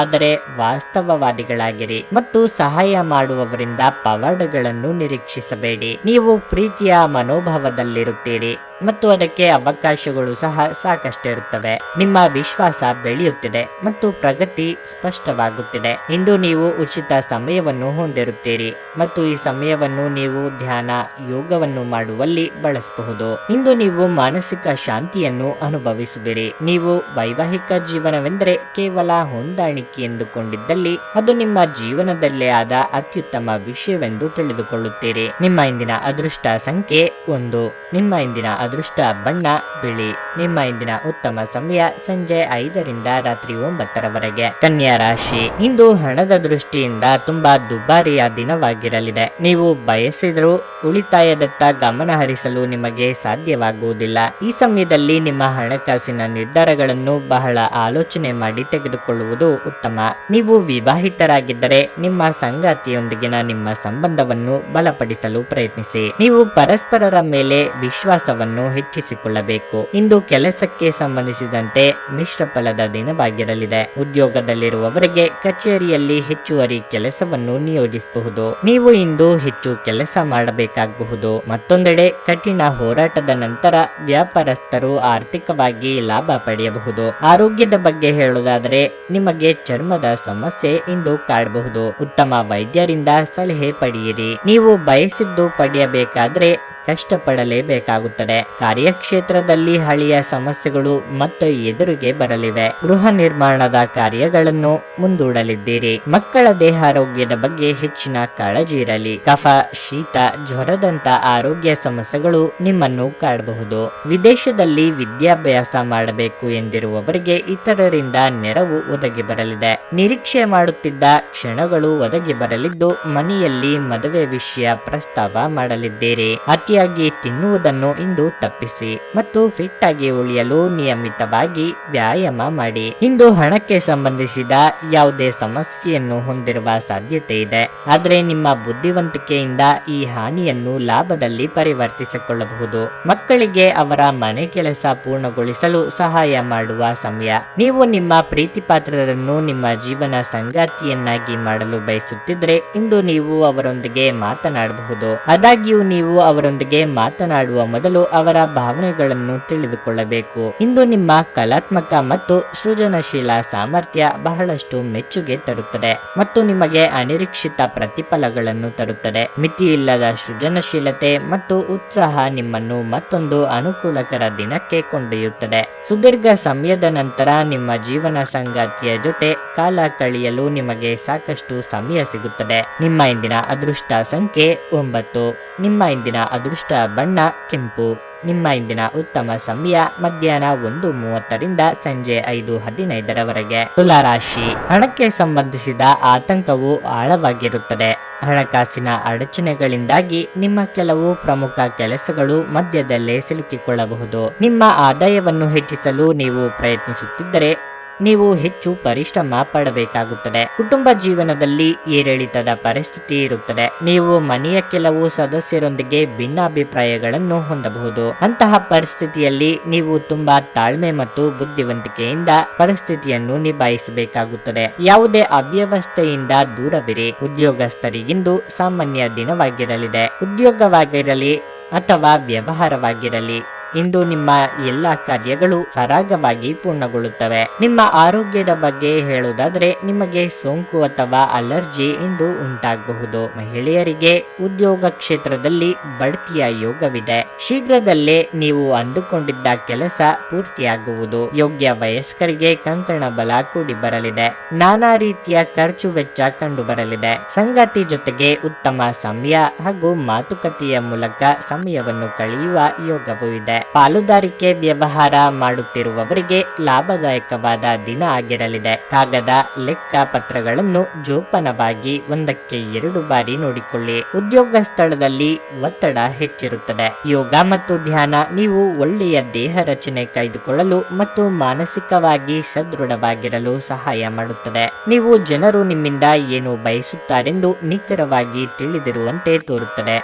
ಆದರೆ ವಾಸ್ತವವಾದಿಗಳಾಗಿರಿ ಮತ್ತು ಸಹಾಯ ಮಾಡುವವರಿಂದ ಪವಾಡಗಳನ್ನು ನಿರೀಕ್ಷಿಸಬೇಡಿ. ನೀವು ಪ್ರೀತಿಯ ಮನೋಭಾವದಲ್ಲಿರುತ್ತೀರಿ ಮತ್ತು ಅದಕ್ಕೆ ಅವಕಾಶಗಳು ಸಹ ಸಾಕಷ್ಟಿರುತ್ತವೆ. ನಿಮ್ಮ ವಿಶ್ವಾಸ ಬೆಳೆಯುತ್ತಿದೆ ಮತ್ತು ಪ್ರಗತಿ ಸ್ಪಷ್ಟವಾಗುತ್ತಿದೆ. ಇಂದು ನೀವು ಉಚಿತ ಸಮಯವನ್ನು ಹೊಂದಿರುತ್ತೀರಿ ಮತ್ತು ಈ ಸಮಯವನ್ನು ನೀವು ಧ್ಯಾನ ಯೋಗವನ್ನು ಮಾಡುವಲ್ಲಿ ಬಳಸಬಹುದು. ಇಂದು ನೀವು ಮಾನಸಿಕ ಶಾಂತಿಯನ್ನು ಅನುಭವಿಸುವಿರಿ. ನೀವು ವೈವಾಹಿಕ ಜೀವನವೆಂದರೆ ಕೇವಲ ಹೊಂದಾಣಿಕೆ ಎಂದುಕೊಂಡಿದ್ದಲ್ಲಿ ಅದು ನಿಮ್ಮ ಜೀವನದಲ್ಲೇ ಆದ ಅತ್ಯುತ್ತಮ ವಿಷಯವೆಂದು ತಿಳಿದುಕೊಳ್ಳುತ್ತೀರಿ. ನಿಮ್ಮ ಇಂದಿನ ಅದೃಷ್ಟ ಸಂಖ್ಯೆ 1. ನಿಮ್ಮ ಇಂದಿನ ಅದೃಷ್ಟ ಬಣ್ಣ ಬಿಳಿ. ನಿಮ್ಮ ಇಂದಿನ ಉತ್ತಮ ಸಮಯ ಸಂಜೆ 5ರಿಂದ ರಾತ್ರಿ 9ರವರೆಗೆ. ಕನ್ಯಾ ರಾಶಿ. ಇಂದು ಹಣದ ದೃಷ್ಟಿಯಿಂದ ತುಂಬಾ ದುಬಾರಿಯ ದಿನವಾಗಿರಲಿದೆ. ನೀವು ಬಯಸಿದರೂ ಉಳಿತಾಯದತ್ತ ಗಮನ ಹರಿಸಲು ನಿಮಗೆ ಸಾಧ್ಯವಾಗುವುದಿಲ್ಲ. ಈ ಸಮಯದಲ್ಲಿ ನಿಮ್ಮ ಹಣಕಾಸಿನ ನಿರ್ಧಾರಗಳನ್ನು ಬಹಳ ಆಲೋಚನೆ ಮಾಡಿ ತೆಗೆದುಕೊಳ್ಳುವುದು ಉತ್ತಮ. ನೀವು ವಿವಾಹಿತರಾಗಿದ್ದರೆ ನಿಮ್ಮ ಸಂಗಾತಿಯೊಂದಿಗಿನ ನಿಮ್ಮ ಸಂಬಂಧವನ್ನು ಬಲಪಡಿಸಲು ಪ್ರಯತ್ನಿಸಿ. ನೀವು ಪರಸ್ಪರರ ಮೇಲೆ ವಿಶ್ವಾಸವನ್ನು ಹೆಚ್ಚಿಸಿಕೊಳ್ಳಬೇಕು. ಇಂದು ಕೆಲಸಕ್ಕೆ ಸಂಬಂಧಿಸಿದಂತೆ ಮಿಶ್ರ ಫಲದ ದಿನವಾಗಿರಲಿದೆ. ಉದ್ಯೋಗದಲ್ಲಿರುವವರಿಗೆ ಕಚೇರಿಯಲ್ಲಿ ಹೆಚ್ಚುವರಿ ಕೆಲಸವನ್ನು ನಿಯೋಜಿಸಬಹುದು. ನೀವು ಇಂದು ಹೆಚ್ಚು ಕೆಲಸ ಮಾಡಬೇಕಾಗಬಹುದು. ಮತ್ತೊಂದೆಡೆ ಕಠಿಣ ಹೋರಾಟದ ನಂತರ ವ್ಯಾಪಾರಸ್ಥರು ಆರ್ಥಿಕವಾಗಿ ಲಾಭ ಪಡೆಯಬಹುದು. ಆರೋಗ್ಯದ ಬಗ್ಗೆ ಹೇಳುವುದಾದರೆ ನಿಮಗೆ ಚರ್ಮದ ಸಮಸ್ಯೆ ಇಂದು ಕಾಡಬಹುದು. ಉತ್ತಮ ವೈದ್ಯರಿಂದ ಸಲಹೆ ಪಡೆಯಿರಿ. ನೀವು ಬಯಸಿದ್ದು ಪಡೆಯಬೇಕಾದ್ರೆ ಕಷ್ಟಪಡಲೇಬೇಕಾಗುತ್ತದೆ. ಕಾರ್ಯಕ್ಷೇತ್ರದಲ್ಲಿ ಹಳೆಯ ಸಮಸ್ಯೆಗಳು ಮತ್ತೆ ಎದುರಿಗೆ ಬರಲಿವೆ. ಗೃಹ ನಿರ್ಮಾಣದ ಕಾರ್ಯಗಳನ್ನು ಮುಂದೂಡಲಿದ್ದೀರಿ. ಮಕ್ಕಳ ದೇಹಾರೋಗ್ಯದ ಬಗ್ಗೆ ಹೆಚ್ಚಿನ ಕಾಳಜಿ ಇರಲಿ. ಕಫ, ಶೀತ, ಜ್ವರದಂತ ಆರೋಗ್ಯ ಸಮಸ್ಯೆಗಳು ನಿಮ್ಮನ್ನು ಕಾಡಬಹುದು. ವಿದೇಶದಲ್ಲಿ ವಿದ್ಯಾಭ್ಯಾಸ ಮಾಡಬೇಕು ಎಂದಿರುವವರಿಗೆ ಇತರರಿಂದ ನೆರವು ಒದಗಿ ಬರಲಿದೆ. ನಿರೀಕ್ಷೆ ಮಾಡುತ್ತಿದ್ದ ಕ್ಷಣಗಳು ಒದಗಿ ಬರಲಿದ್ದು ಮನೆಯಲ್ಲಿ ಮದುವೆ ವಿಷಯ ಪ್ರಸ್ತಾವ ಮಾಡಲಿದ್ದೀರಿ. ಅತಿಯಾಗಿ ತಿನ್ನುವುದನ್ನು ಇಂದು ತಪ್ಪಿಸಿ ಮತ್ತು ಫಿಟ್ ಆಗಿ ಉಳಿಯಲು ನಿಯಮಿತವಾಗಿ ವ್ಯಾಯಾಮ ಮಾಡಿ. ಇಂದು ಹಣಕ್ಕೆ ಸಂಬಂಧಿಸಿದ ಯಾವುದೇ ಸಮಸ್ಯೆಯನ್ನು ಹೊಂದಿರುವ ಸಾಧ್ಯತೆ ಇದೆ. ಆದರೆ ನಿಮ್ಮ ಬುದ್ಧಿವಂತಿಕೆಯಿಂದ ಈ ಹಾನಿಯನ್ನು ಲಾಭದಲ್ಲಿ ಪರಿವರ್ತಿಸಿಕೊಳ್ಳಬಹುದು. ಮಕ್ಕಳಿಗೆ ಅವರ ಮನೆ ಕೆಲಸ ಪೂರ್ಣಗೊಳಿಸಲು ಸಹಾಯ ಮಾಡುವ ಸಮಯ. ನೀವು ನಿಮ್ಮ ಪ್ರೀತಿ ಪಾತ್ರರನ್ನು ನಿಮ್ಮ ಜೀವನ ಸಂಗಾತಿಯನ್ನಾಗಿ ಮಾಡಲು ಬಯಸುತ್ತಿದ್ರೆ ಇಂದು ನೀವು ಅವರೊಂದಿಗೆ ಮಾತನಾಡಬಹುದು. ಆದಾಗ್ಯೂ ನೀವು ಅವರೊಂದಿಗೆ ಮಾತನಾಡುವ ಮೊದಲು ಅವರ ಭಾವನೆಗಳನ್ನು ತಿಳಿದುಕೊಳ್ಳಬೇಕು. ಇಂದು ನಿಮ್ಮ ಕಲಾತ್ಮಕ ಮತ್ತು ಸೃಜನಶೀಲ ಸಾಮರ್ಥ್ಯ ಬಹಳಷ್ಟು ಮೆಚ್ಚುಗೆ ತರುತ್ತದೆ ಮತ್ತು ನಿಮಗೆ ಅನಿರೀಕ್ಷಿತ ಪ್ರತಿಫಲಗಳನ್ನು ತರುತ್ತದೆ. ಮಿತಿಯಿಲ್ಲದ ಸೃಜನಶೀಲತೆ ಮತ್ತು ಉತ್ಸಾಹ ನಿಮ್ಮನ್ನು ಮತ್ತೊಂದು ಅನುಕೂಲಕರ ದಿನಕ್ಕೆ ಕೊಂಡೊಯ್ಯುತ್ತದೆ. ಸುದೀರ್ಘ ಸಮಯದ ನಂತರ ನಿಮ್ಮ ಜೀವನ ಸಂಗಾತಿಯ ಜೊತೆ ಕಾಲ ಕಳೆಯಲು ನಿಮಗೆ ಸಾಕಷ್ಟು ಸಮಯ ಸಿಗುತ್ತದೆ. ನಿಮ್ಮ ಇಂದಿನ ಅದೃಷ್ಟ ಸಂಖ್ಯೆ 9. ನಿಮ್ಮ ಇಂದಿನ ಅದೃಷ್ಟ ಬಣ್ಣ ಕೆಂಪು. ನಿಮ್ಮ ಇಂದಿನ ಉತ್ತಮ ಸಮಯ ಮಧ್ಯಾಹ್ನ 1:30ರಿಂದ ಸಂಜೆ 5:15ರವರೆಗೆ. ತುಲಾರಾಶಿ. ಹಣಕ್ಕೆ ಸಂಬಂಧಿಸಿದ ಆತಂಕವು ಆಳವಾಗಿರುತ್ತದೆ. ಹಣಕಾಸಿನ ಅಡಚಣೆಗಳಿಂದಾಗಿ ನಿಮ್ಮ ಕೆಲವು ಪ್ರಮುಖ ಕೆಲಸಗಳು ಮಧ್ಯದಲ್ಲೇ ಸಿಲುಕಿಕೊಳ್ಳಬಹುದು. ನಿಮ್ಮ ಆದಾಯವನ್ನು ಹೆಚ್ಚಿಸಲು ನೀವು ಪ್ರಯತ್ನಿಸುತ್ತಿದ್ದರೆ ನೀವು ಹೆಚ್ಚು ಪರಿಶ್ರಮ ಪಡಬೇಕಾಗುತ್ತದೆ. ಕುಟುಂಬ ಜೀವನದಲ್ಲಿ ಏರಿಳಿತದ ಪರಿಸ್ಥಿತಿ ಇರುತ್ತದೆ. ನೀವು ಮನೆಯ ಕೆಲವು ಸದಸ್ಯರೊಂದಿಗೆ ಭಿನ್ನಾಭಿಪ್ರಾಯಗಳನ್ನು ಹೊಂದಬಹುದು. ಅಂತಹ ಪರಿಸ್ಥಿತಿಯಲ್ಲಿ ನೀವು ತುಂಬಾ ತಾಳ್ಮೆ ಮತ್ತು ಬುದ್ಧಿವಂತಿಕೆಯಿಂದ ಪರಿಸ್ಥಿತಿಯನ್ನು ನಿಭಾಯಿಸಬೇಕಾಗುತ್ತದೆ. ಯಾವುದೇ ಅವ್ಯವಸ್ಥೆಯಿಂದ ದೂರವಿರಿ. ಉದ್ಯೋಗಸ್ಥರಿಗಿಂದು ಸಾಮಾನ್ಯ ದಿನವಾಗಿರಲಿದೆ. ಉದ್ಯೋಗವಾಗಿರಲಿ ಅಥವಾ ವ್ಯವಹಾರವಾಗಿರಲಿ ಇಂದು ನಿಮ್ಮ ಎಲ್ಲಾ ಕಾರ್ಯಗಳು ಸರಾಗವಾಗಿ ಪೂರ್ಣಗೊಳ್ಳುತ್ತವೆ. ನಿಮ್ಮ ಆರೋಗ್ಯದ ಬಗ್ಗೆ ಹೇಳುವುದಾದ್ರೆ ನಿಮಗೆ ಸೋಂಕು ಅಥವಾ ಅಲರ್ಜಿ ಇಂದು ಉಂಟಾಗಬಹುದು. ಮಹಿಳೆಯರಿಗೆ ಉದ್ಯೋಗ ಕ್ಷೇತ್ರದಲ್ಲಿ ಬಡ್ತಿಯ ಯೋಗವಿದೆ. ಶೀಘ್ರದಲ್ಲೇ ನೀವು ಅಂದುಕೊಂಡಿದ್ದ ಕೆಲಸ ಪೂರ್ತಿಯಾಗುವುದು. ಯೋಗ್ಯ ವಯಸ್ಕರಿಗೆ ಕಂಕಣ ಬಲ ಕೂಡಿ ಬರಲಿದೆ. ನಾನಾ ರೀತಿಯ ಖರ್ಚು ವೆಚ್ಚ ಕಂಡು ಬರಲಿದೆ. ಸಂಗಾತಿ ಜೊತೆಗೆ ಉತ್ತಮ ಸಮಯ ಹಾಗೂ ಮಾತುಕತೆಯ ಮೂಲಕ ಸಮಯವನ್ನು ಕಳೆಯುವ ಯೋಗವೂ ಇದೆ. ಪಾಲುದಾರಿಕೆ ವ್ಯವಹಾರ ಮಾಡುತ್ತಿರುವವರಿಗೆ ಲಾಭದಾಯಕವಾದ ದಿನ ಆಗಿರಲಿದೆ. ಕಾಗದ ಲೆಕ್ಕ ಪತ್ರಗಳನ್ನು ಜೋಪಾನವಾಗಿ 1ಕ್ಕೆ 2 ಬಾರಿ ನೋಡಿಕೊಳ್ಳಿ. ಉದ್ಯೋಗ ಸ್ಥಳದಲ್ಲಿ ಒತ್ತಡ ಹೆಚ್ಚಿರುತ್ತದೆ. ಯೋಗ ಮತ್ತು ಧ್ಯಾನ ನೀವು ಒಳ್ಳೆಯ ದೇಹ ರಚನೆ ಕಾಯ್ದುಕೊಳ್ಳಲು ಮತ್ತು ಮಾನಸಿಕವಾಗಿ ಸದೃಢವಾಗಿರಲು ಸಹಾಯ ಮಾಡುತ್ತದೆ. ನೀವು ಜನರು ನಿಮ್ಮಿಂದ ಏನು ಬಯಸುತ್ತಾರೆಂದು ನಿಖರವಾಗಿ ತಿಳಿದಿರುವಂತೆ ತೋರುತ್ತದೆ.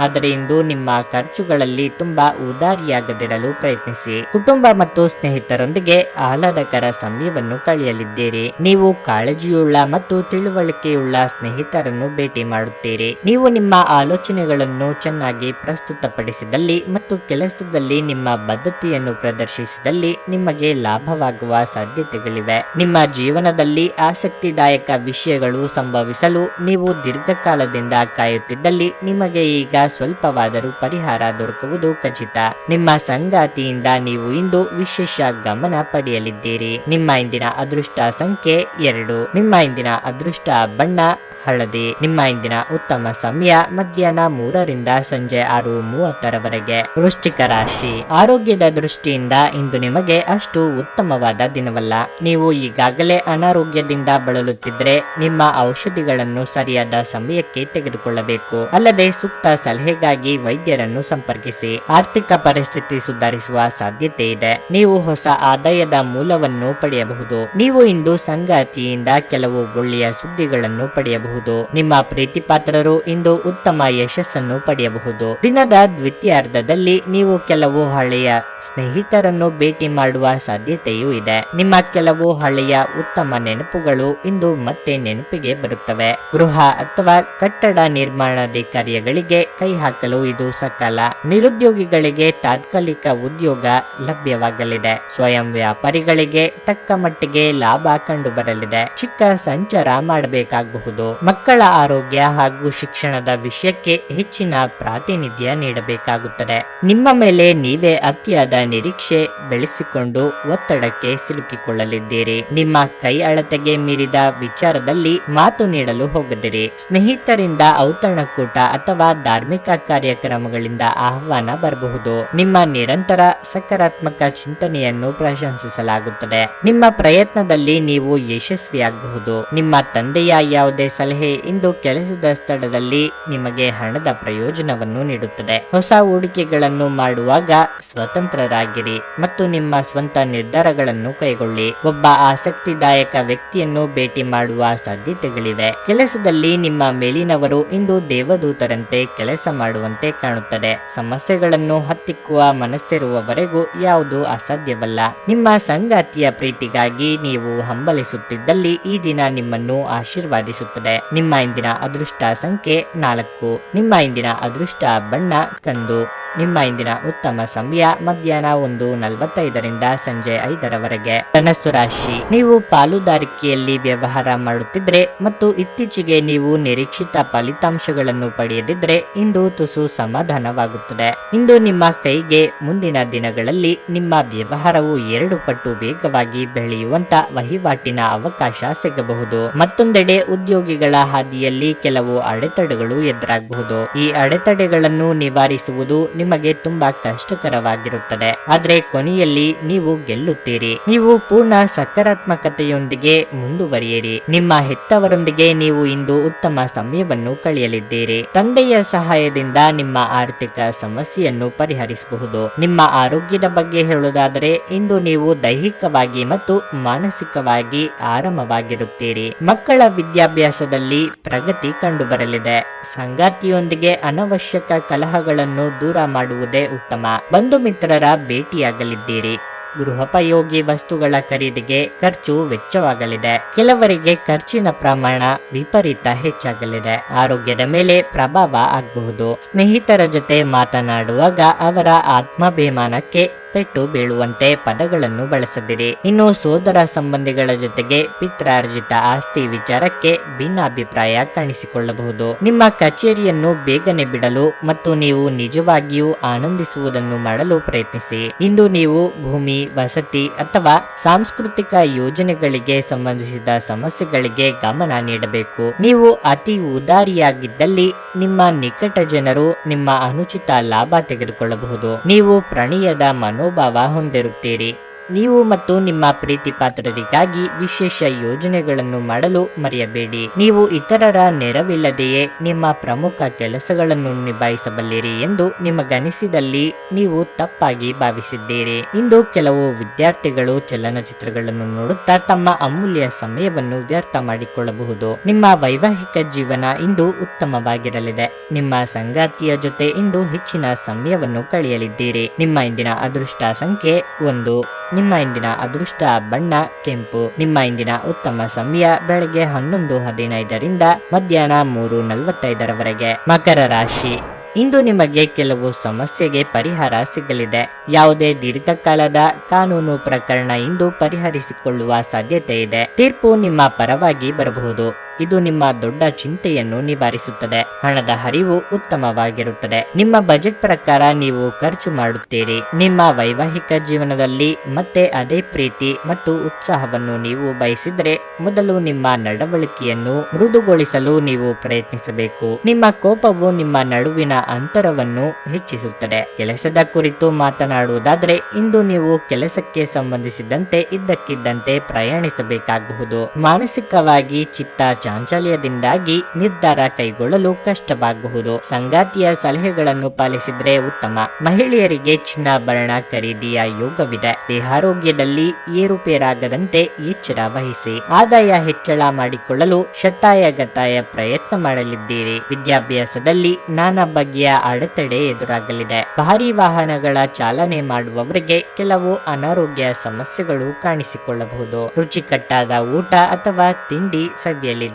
ಆದರೆ ಇಂದು ನಿಮ್ಮ ಖರ್ಚುಗಳಲ್ಲಿ ತುಂಬಾ ಉದಾರಿಯಾಗದಿರಲು ಪ್ರಯತ್ನಿಸಿ. ಕುಟುಂಬ ಮತ್ತು ಸ್ನೇಹಿತರೊಂದಿಗೆ ಆಹ್ಲಾದಕರ ಸಮಯವನ್ನು ಕಳೆಯಲಿದ್ದೀರಿ. ನೀವು ಕಾಳಜಿಯುಳ್ಳ ಮತ್ತು ತಿಳುವಳಿಕೆಯುಳ್ಳ ಸ್ನೇಹಿತರನ್ನು ಭೇಟಿ ಮಾಡುತ್ತೀರಿ. ನೀವು ನಿಮ್ಮ ಆಲೋಚನೆಗಳನ್ನು ಚೆನ್ನಾಗಿ ಪ್ರಸ್ತುತಪಡಿಸಿದಲ್ಲಿ ಮತ್ತು ಕೆಲಸದಲ್ಲಿ ನಿಮ್ಮ ಬದ್ಧತೆಯನ್ನು ಪ್ರದರ್ಶಿಸಿದಲ್ಲಿ ನಿಮಗೆ ಲಾಭವಾಗುವ ಸಾಧ್ಯತೆಗಳಿವೆ. ನಿಮ್ಮ ಜೀವನದಲ್ಲಿ ಆಸಕ್ತಿದಾಯಕ ವಿಷಯಗಳು ಸಂಭವಿಸಲು ನೀವು ದೀರ್ಘಕಾಲದಿಂದ ಕಾಯುತ್ತಿದ್ದಲ್ಲಿ ನಿಮಗೆ ಈಗ ಸ್ವಲ್ಪವಾದರೂ ಪರಿಹಾರ ದೊರಕುವುದು ಖಚಿತ. ನಿಮ್ಮ ಸಂಗಾತಿಯಿಂದ ನೀವು ಇಂದು ವಿಶೇಷ ಗಮನ ಪಡೆಯಲಿದ್ದೀರಿ. ನಿಮ್ಮ ಇಂದಿನ ಅದೃಷ್ಟ ಸಂಖ್ಯೆ 2. ನಿಮ್ಮ ಇಂದಿನ ಅದೃಷ್ಟ ಬಣ್ಣ ಹಳದಿ. ನಿಮ್ಮ ಇಂದಿನ ಉತ್ತಮ ಸಮಯ ಮಧ್ಯಾಹ್ನ 3ರಿಂದ ಸಂಜೆ 6:30ರವರೆಗೆ. ವೃಶ್ಚಿಕ ರಾಶಿ. ಆರೋಗ್ಯದ ದೃಷ್ಟಿಯಿಂದ ಇಂದು ನಿಮಗೆ ಅಷ್ಟು ಉತ್ತಮವಾದ ದಿನವಲ್ಲ. ನೀವು ಈಗಾಗಲೇ ಅನಾರೋಗ್ಯದಿಂದ ಬಳಲುತ್ತಿದ್ರೆ ನಿಮ್ಮ ಔಷಧಿಗಳನ್ನು ಸರಿಯಾದ ಸಮಯಕ್ಕೆ ತೆಗೆದುಕೊಳ್ಳಬೇಕು. ಅಲ್ಲದೆ ಸೂಕ್ತ ಸಲಹೆಗಾಗಿ ವೈದ್ಯರನ್ನು ಸಂಪರ್ಕಿಸಿ. ಆರ್ಥಿಕ ಪರಿಸ್ಥಿತಿ ಸುಧಾರಿಸುವ ಸಾಧ್ಯತೆ ಇದೆ. ನೀವು ಹೊಸ ಆದಾಯದ ಮೂಲವನ್ನು ಪಡೆಯಬಹುದು. ನೀವು ಇಂದು ಸಂಗಾತಿಯಿಂದ ಕೆಲವು ಒಳ್ಳೆಯ ಸುದ್ದಿಗಳನ್ನು ಪಡೆಯಬಹುದು. ನಿಮ್ಮ ಪ್ರೀತಿ ಪಾತ್ರರು ಇಂದು ಉತ್ತಮ ಯಶಸ್ಸನ್ನು ಪಡೆಯಬಹುದು. ದಿನದ ದ್ವಿತೀಯಾರ್ಧದಲ್ಲಿ ನೀವು ಕೆಲವು ಹಳೆಯ ಸ್ನೇಹಿತರನ್ನು ಭೇಟಿ ಮಾಡುವ ಸಾಧ್ಯತೆಯೂ ಇದೆ. ನಿಮ್ಮ ಕೆಲವು ಹಳೆಯ ಉತ್ತಮ ನೆನಪುಗಳು ಇಂದು ಮತ್ತೆ ನೆನಪಿಗೆ ಬರುತ್ತವೆ. ಗೃಹ ಅಥವಾ ಕಟ್ಟಡ ನಿರ್ಮಾಣಾದಿ ಕಾರ್ಯಗಳಿಗೆ ಕೈ ಹಾಕಲು ಇದು ಸಕಾಲ. ನಿರುದ್ಯೋಗಿಗಳಿಗೆ ತಾತ್ಕಾಲಿಕ ಉದ್ಯೋಗ ಲಭ್ಯವಾಗಲಿದೆ. ಸ್ವಯಂ ವ್ಯಾಪಾರಿಗಳಿಗೆ ತಕ್ಕ ಮಟ್ಟಿಗೆ ಲಾಭ ಕಂಡು ಬರಲಿದೆ. ಚಿಕ್ಕ ಸಂಚಾರ ಮಾಡಬೇಕಾಗಬಹುದು. ಮಕ್ಕಳ ಆರೋಗ್ಯ ಹಾಗೂ ಶಿಕ್ಷಣದ ವಿಷಯಕ್ಕೆ ಹೆಚ್ಚಿನ ಪ್ರಾತಿನಿಧ್ಯ ನೀಡಬೇಕಾಗುತ್ತದೆ. ನಿಮ್ಮ ಮೇಲೆ ನೀವೇ ಅತಿಯಾದ ನಿರೀಕ್ಷೆ ಬೆಳೆಸಿಕೊಂಡು ಒತ್ತಡಕ್ಕೆ ಸಿಲುಕಿಕೊಳ್ಳಲಿದ್ದೀರಿ. ನಿಮ್ಮ ಕೈ ಅಳತೆಗೆ ಮೀರಿದ ವಿಚಾರದಲ್ಲಿ ಮಾತು ನೀಡಲು ಹೋಗದಿರಿ. ಸ್ನೇಹಿತರಿಂದ ಔತಣಕೂಟ ಅಥವಾ ಧಾರ್ಮಿಕ ಕಾರ್ಯಕ್ರಮಗಳಿಂದ ಆಹ್ವಾನ ಬರಬಹುದು. ನಿಮ್ಮ ನಿರಂತರ ಸಕಾರಾತ್ಮಕ ಚಿಂತನೆಯನ್ನು ಪ್ರಶಂಸಿಸಲಾಗುತ್ತದೆ. ನಿಮ್ಮ ಪ್ರಯತ್ನದಲ್ಲಿ ನೀವು ಯಶಸ್ವಿಯಾಗಬಹುದು. ನಿಮ್ಮ ತಂದೆಯ ಯಾವುದೇ ಸಲಹೆ ಇಂದು ಕೆಲಸದ ಸ್ಥಳದಲ್ಲಿ ನಿಮಗೆ ಹಣದ ಪ್ರಯೋಜನವನ್ನು ನೀಡುತ್ತದೆ. ಹೊಸ ಹೂಡಿಕೆಗಳನ್ನು ಮಾಡುವಾಗ ಸ್ವತಂತ್ರರಾಗಿರಿ ಮತ್ತು ನಿಮ್ಮ ಸ್ವಂತ ನಿರ್ಧಾರಗಳನ್ನು ಕೈಗೊಳ್ಳಿ. ಒಬ್ಬ ಆಸಕ್ತಿದಾಯಕ ವ್ಯಕ್ತಿಯನ್ನು ಭೇಟಿ ಮಾಡುವ ಸಾಧ್ಯತೆಗಳಿವೆ. ಕೆಲಸದಲ್ಲಿ ನಿಮ್ಮ ಮೇಲಿನವರು ಇಂದು ದೇವದೂತರಂತೆ ಕೆಲಸ ಮಾಡುವಂತೆ ಕಾಣುತ್ತದೆ. ಸಮಸ್ಯೆಗಳನ್ನು ಹತ್ತಿಕ್ಕುವ ಮನಸ್ಸಿರುವವರೆಗೂ ಯಾವುದು ಅಸಾಧ್ಯವಲ್ಲ. ನಿಮ್ಮ ಸಂಗಾತಿಯ ಪ್ರೀತಿಗಾಗಿ ನೀವು ಹಂಬಲಿಸುತ್ತಿದ್ದಲ್ಲಿ ಈ ದಿನ ನಿಮ್ಮನ್ನು ಆಶೀರ್ವಾದಿಸುತ್ತದೆ. ನಿಮ್ಮ ಇಂದಿನ ಅದೃಷ್ಟ ಸಂಖ್ಯೆ 4. ನಿಮ್ಮ ಇಂದಿನ ಅದೃಷ್ಟ ಬಣ್ಣ ಕಂದು. ನಿಮ್ಮ ಇಂದಿನ ಉತ್ತಮ ಸಮಯ ಮಧ್ಯಾಹ್ನ 1:45ರಿಂದ ಸಂಜೆ 5ರವರೆಗೆ. ಧನಸ್ಸು ರಾಶಿ. ನೀವು ಪಾಲುದಾರಿಕೆಯಲ್ಲಿ ವ್ಯವಹಾರ ಮಾಡುತ್ತಿದ್ರೆ ಮತ್ತು ಇತ್ತೀಚೆಗೆ ನೀವು ನಿರೀಕ್ಷಿತ ಫಲಿತಾಂಶಗಳನ್ನು ಪಡೆಯದಿದ್ರೆ ಇಂದು ತುಸು ಸಮಾಧಾನವಾಗುತ್ತದೆ. ಇಂದು ನಿಮ್ಮ ಕೈಗೆ ಮುಂದಿನ ದಿನಗಳಲ್ಲಿ ನಿಮ್ಮ ವ್ಯವಹಾರವು 2 ಪಟ್ಟು ವೇಗವಾಗಿ ಬೆಳೆಯುವಂತ ವಹಿವಾಟಿನ ಅವಕಾಶ ಸಿಗಬಹುದು. ಮತ್ತೊಂದೆಡೆ ಉದ್ಯೋಗಿಗಳ ಹಾದಿಯಲ್ಲಿ ಕೆಲವು ಅಡೆತಡೆಗಳು ಎದುರಾಗಬಹುದು. ಈ ಅಡೆತಡೆಗಳನ್ನು ನಿವಾರಿಸುವುದು ನಿಮಗೆ ತುಂಬಾ ಕಷ್ಟಕರವಾಗಿರುತ್ತದೆ. ಆದ್ರೆ ಕೊನೆಯಲ್ಲಿ ನೀವು ಗೆಲ್ಲುತ್ತೀರಿ. ನೀವು ಪೂರ್ಣ ಸಕಾರಾತ್ಮಕತೆಯೊಂದಿಗೆ ಮುಂದುವರಿಯಿರಿ. ನಿಮ್ಮ ಹೆತ್ತವರೊಂದಿಗೆ ನೀವು ಇಂದು ಉತ್ತಮ ಸಮಯವನ್ನು ಕಳೆಯಲಿದ್ದೀರಿ. ತಂದೆಯ ಸಹಾಯದಿಂದ ನಿಮ್ಮ ಆರ್ಥಿಕ ಸಮಸ್ಯೆಯನ್ನು ಪರಿಹರಿಸಬಹುದು. ನಿಮ್ಮ ಆರೋಗ್ಯದ ಬಗ್ಗೆ ಹೇಳುವುದಾದರೆ ಇಂದು ನೀವು ದೈಹಿಕವಾಗಿ ಮತ್ತು ಮಾನಸಿಕವಾಗಿ ಆರಾಮವಾಗಿರುತ್ತೀರಿ. ಮಕ್ಕಳ ವಿದ್ಯಾಭ್ಯಾಸದಲ್ಲಿ ಪ್ರಗತಿ ಕಂಡುಬರಲಿದೆ. ಸಂಗಾತಿಯೊಂದಿಗೆ ಅನವಶ್ಯಕ ಕಲಹಗಳನ್ನು ದೂರ ಮಾಡುವುದೇ ಉತ್ತಮ. ಬಂಧು ಮಿತ್ರರ ಭೇಟಿಯಾಗಲಿದ್ದೀರಿ. ಗೃಹೋಪಯೋಗಿ ವಸ್ತುಗಳ ಖರೀದಿಗೆ ಖರ್ಚು ವೆಚ್ಚವಾಗಲಿದೆ. ಕೆಲವರಿಗೆ ಖರ್ಚಿನ ಪ್ರಮಾಣ ವಿಪರೀತ ಹೆಚ್ಚಾಗಲಿದೆ. ಆರೋಗ್ಯದ ಮೇಲೆ ಪ್ರಭಾವ ಆಗಬಹುದು. ಸ್ನೇಹಿತರ ಜೊತೆ ಮಾತನಾಡುವಾಗ ಅವರ ಆತ್ಮಾಭಿಮಾನಕ್ಕೆ ಪೆಟ್ಟು ಬೀಳುವಂತೆ ಪದಗಳನ್ನು ಬಳಸದಿರಿ. ಇನ್ನು ಸೋದರ ಸಂಬಂಧಿಗಳ ಜೊತೆಗೆ ಪಿತ್ರಾರ್ಜಿತ ಆಸ್ತಿ ವಿಚಾರಕ್ಕೆ ಭಿನ್ನಾಭಿಪ್ರಾಯ ಕಾಣಿಸಿಕೊಳ್ಳಬಹುದು. ನಿಮ್ಮ ಕಚೇರಿಯನ್ನು ಬೇಗನೆ ಬಿಡಲು ಮತ್ತು ನೀವು ನಿಜವಾಗಿಯೂ ಆನಂದಿಸುವುದನ್ನು ಮಾಡಲು ಪ್ರಯತ್ನಿಸಿ. ಇಂದು ನೀವು ಭೂಮಿ, ವಸತಿ ಅಥವಾ ಸಾಂಸ್ಕೃತಿಕ ಯೋಜನೆಗಳಿಗೆ ಸಂಬಂಧಿಸಿದ ಸಮಸ್ಯೆಗಳಿಗೆ ಗಮನ ನೀಡಬೇಕು. ನೀವು ಅತಿ ಉದಾರಿಯಾಗಿದ್ದಲ್ಲಿ ನಿಮ್ಮ ನಿಕಟ ಜನರು ನಿಮ್ಮ ಅನುಚಿತ ಲಾಭ ತೆಗೆದುಕೊಳ್ಳಬಹುದು. ನೀವು ಪ್ರಣಯದ ಮನೋಭಾವ ಹೊಂದಿರುತ್ತೀರಿ. ನೀವು ಮತ್ತು ನಿಮ್ಮ ಪ್ರೀತಿ ಪಾತ್ರರಿಗಾಗಿ ವಿಶೇಷ ಯೋಜನೆಗಳನ್ನು ಮಾಡಲು ಮರೆಯಬೇಡಿ. ನೀವು ಇತರರ ನೆರವಿಲ್ಲದೆಯೇ ನಿಮ್ಮ ಪ್ರಮುಖ ಕೆಲಸಗಳನ್ನು ನಿಭಾಯಿಸಬಲ್ಲಿರಿ ಎಂದು ನಿಮಗನಿಸಿದಲ್ಲಿ ನೀವು ತಪ್ಪಾಗಿ ಭಾವಿಸಿದ್ದೀರಿ. ಇಂದು ಕೆಲವು ವಿದ್ಯಾರ್ಥಿಗಳು ಚಲನಚಿತ್ರಗಳನ್ನು ನೋಡುತ್ತಾ ತಮ್ಮ ಅಮೂಲ್ಯ ಸಮಯವನ್ನು ವ್ಯರ್ಥ ಮಾಡಿಕೊಳ್ಳಬಹುದು. ನಿಮ್ಮ ವೈವಾಹಿಕ ಜೀವನ ಇಂದು ಉತ್ತಮವಾಗಿರಲಿದೆ. ನಿಮ್ಮ ಸಂಗಾತಿಯ ಜೊತೆ ಇಂದು ಹೆಚ್ಚಿನ ಸಮಯವನ್ನು ಕಳೆಯಲಿದ್ದೀರಿ. ನಿಮ್ಮ ಇಂದಿನ ಅದೃಷ್ಟ ಸಂಖ್ಯೆ 1. ನಿಮ್ಮ ಇಂದಿನ ಅದೃಷ್ಟ ಬಣ್ಣ ಕೆಂಪು. ನಿಮ್ಮ ಇಂದಿನ ಉತ್ತಮ ಸಮಯ ಬೆಳಗ್ಗೆ 11:15 ಮಧ್ಯಾಹ್ನ 3:45 ಮಕರ ರಾಶಿ. ಇಂದು ನಿಮಗೆ ಕೆಲವು ಸಮಸ್ಯೆಗೆ ಪರಿಹಾರ ಸಿಗಲಿದೆ. ಯಾವುದೇ ದೀರ್ಘಕಾಲದ ಕಾನೂನು ಪ್ರಕರಣ ಇಂದು ಪರಿಹರಿಸಿಕೊಳ್ಳುವ ಸಾಧ್ಯತೆ ಇದೆ. ತೀರ್ಪು ನಿಮ್ಮ ಪರವಾಗಿ ಬರಬಹುದು. ಇದು ನಿಮ್ಮ ದೊಡ್ಡ ಚಿಂತೆಯನ್ನು ನಿವಾರಿಸುತ್ತದೆ. ಹಣದ ಹರಿವು ಉತ್ತಮವಾಗಿರುತ್ತದೆ. ನಿಮ್ಮ ಬಜೆಟ್ ಪ್ರಕಾರ ನೀವು ಖರ್ಚು ಮಾಡುತ್ತೀರಿ. ನಿಮ್ಮ ವೈವಾಹಿಕ ಜೀವನದಲ್ಲಿ ಮತ್ತೆ ಅದೇ ಪ್ರೀತಿ ಮತ್ತು ಉತ್ಸಾಹವನ್ನು ನೀವು ಬಯಸಿದರೆ ಮೊದಲು ನಿಮ್ಮ ನಡವಳಿಕೆಯನ್ನು ಮೃದುಗೊಳಿಸಲು ನೀವು ಪ್ರಯತ್ನಿಸಬೇಕು. ನಿಮ್ಮ ಕೋಪವು ನಿಮ್ಮ ನಡುವಿನ ಅಂತರವನ್ನು ಹೆಚ್ಚಿಸುತ್ತದೆ. ಕೆಲಸದ ಕುರಿತು ಮಾತನಾಡುವುದಾದರೆ ಇಂದು ನೀವು ಕೆಲಸಕ್ಕೆ ಸಂಬಂಧಿಸಿದಂತೆ ಇದ್ದಕ್ಕಿದ್ದಂತೆ ಪ್ರಯಾಣಿಸಬೇಕಾಗಬಹುದು. ಮಾನಸಿಕವಾಗಿ ಚಿತ್ತ ಚಾಂಚಲ್ಯದಿಂದಾಗಿ ನಿರ್ಧಾರ ಕೈಗೊಳ್ಳಲು ಕಷ್ಟವಾಗಬಹುದು. ಸಂಗಾತಿಯ ಸಲಹೆಗಳನ್ನು ಪಾಲಿಸಿದ್ರೆ ಉತ್ತಮ. ಮಹಿಳೆಯರಿಗೆ ಚಿನ್ನಾಭರಣ ಖರೀದಿಯ ಯೋಗವಿದೆ. ದೇಹಾರೋಗ್ಯದಲ್ಲಿ ಏರುಪೇರಾಗದಂತೆ ಎಚ್ಚರ ವಹಿಸಿ. ಆದಾಯ ಹೆಚ್ಚಳ ಮಾಡಿಕೊಳ್ಳಲು ಶತಾಯಗತಾಯ ಪ್ರಯತ್ನ ಮಾಡಲಿದ್ದೀರಿ. ವಿದ್ಯಾಭ್ಯಾಸದಲ್ಲಿ ನಾನಾ ಬಗೆಯ ಅಡೆತಡೆ ಎದುರಾಗಲಿದೆ. ಭಾರೀ ವಾಹನಗಳ ಚಾಲನೆ ಮಾಡುವವರಿಗೆ ಕೆಲವು ಅನಾರೋಗ್ಯ ಸಮಸ್ಯೆಗಳು ಕಾಣಿಸಿಕೊಳ್ಳಬಹುದು. ರುಚಿಕಟ್ಟಾದ ಊಟ ಅಥವಾ ತಿಂಡಿ ಸವಿಯಲಿದೆ.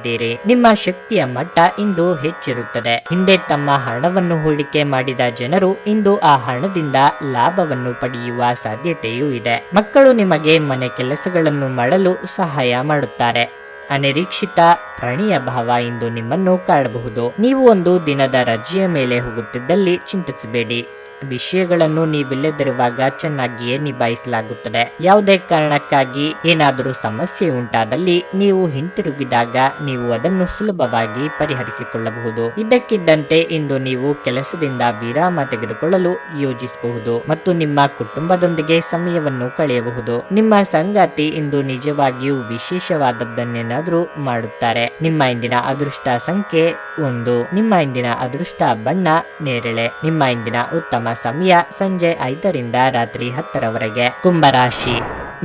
ನಿಮ್ಮ ಶಕ್ತಿಯ ಮಟ್ಟ ಇಂದು ಹೆಚ್ಚಿರುತ್ತದೆ. ಹಿಂದೆ ತಮ್ಮ ಹಣವನ್ನು ಹೂಡಿಕೆ ಮಾಡಿದ ಜನರು ಇಂದು ಆ ಹಣದಿಂದ ಲಾಭವನ್ನು ಪಡೆಯುವ ಸಾಧ್ಯತೆಯೂ ಇದೆ. ಮಕ್ಕಳು ನಿಮಗೆ ಮನೆ ಕೆಲಸಗಳನ್ನು ಮಾಡಲು ಸಹಾಯ ಮಾಡುತ್ತಾರೆ. ಅನಿರೀಕ್ಷಿತ ಪ್ರಣಯ ಭಾವ ಇಂದು ನಿಮ್ಮನ್ನು ಕಾಡಬಹುದು. ನೀವು ಒಂದು ದಿನದ ರಜೆಯ ಮೇಲೆ ಹೋಗುತ್ತಿದ್ದಲ್ಲಿ ಚಿಂತಿಸಬೇಡಿ. ವಿಷಯಗಳನ್ನು ನೀವಿಲ್ಲದಿರುವಾಗ ಚೆನ್ನಾಗಿಯೇ ನಿಭಾಯಿಸಲಾಗುತ್ತದೆ. ಯಾವುದೇ ಕಾರಣಕ್ಕಾಗಿ ಏನಾದರೂ ಸಮಸ್ಯೆ ಉಂಟಾದಲ್ಲಿ ನೀವು ಹಿಂತಿರುಗಿದಾಗ ನೀವು ಅದನ್ನು ಸುಲಭವಾಗಿ ಪರಿಹರಿಸಿಕೊಳ್ಳಬಹುದು. ಇದ್ದಕ್ಕಿದ್ದಂತೆ ಇಂದು ನೀವು ಕೆಲಸದಿಂದ ವಿರಾಮ ತೆಗೆದುಕೊಳ್ಳಲು ಯೋಜಿಸಬಹುದು ಮತ್ತು ನಿಮ್ಮ ಕುಟುಂಬದೊಂದಿಗೆ ಸಮಯವನ್ನು ಕಳೆಯಬಹುದು. ನಿಮ್ಮ ಸಂಗಾತಿ ಇಂದು ನಿಜವಾಗಿಯೂ ವಿಶೇಷವಾದದ್ದನ್ನೇನಾದರೂ ಮಾಡುತ್ತಾರೆ. ನಿಮ್ಮ ಇಂದಿನ ಅದೃಷ್ಟ ಸಂಖ್ಯೆ 1. ನಿಮ್ಮ ಇಂದಿನ ಅದೃಷ್ಟ ಬಣ್ಣ ನೇರಳೆ. ನಿಮ್ಮ ಇಂದಿನ ಉತ್ತಮ ಸಮಯ ಸಂಜೆ 5 ರಾತ್ರಿ 10 ಕುಂಭರಾಶಿ.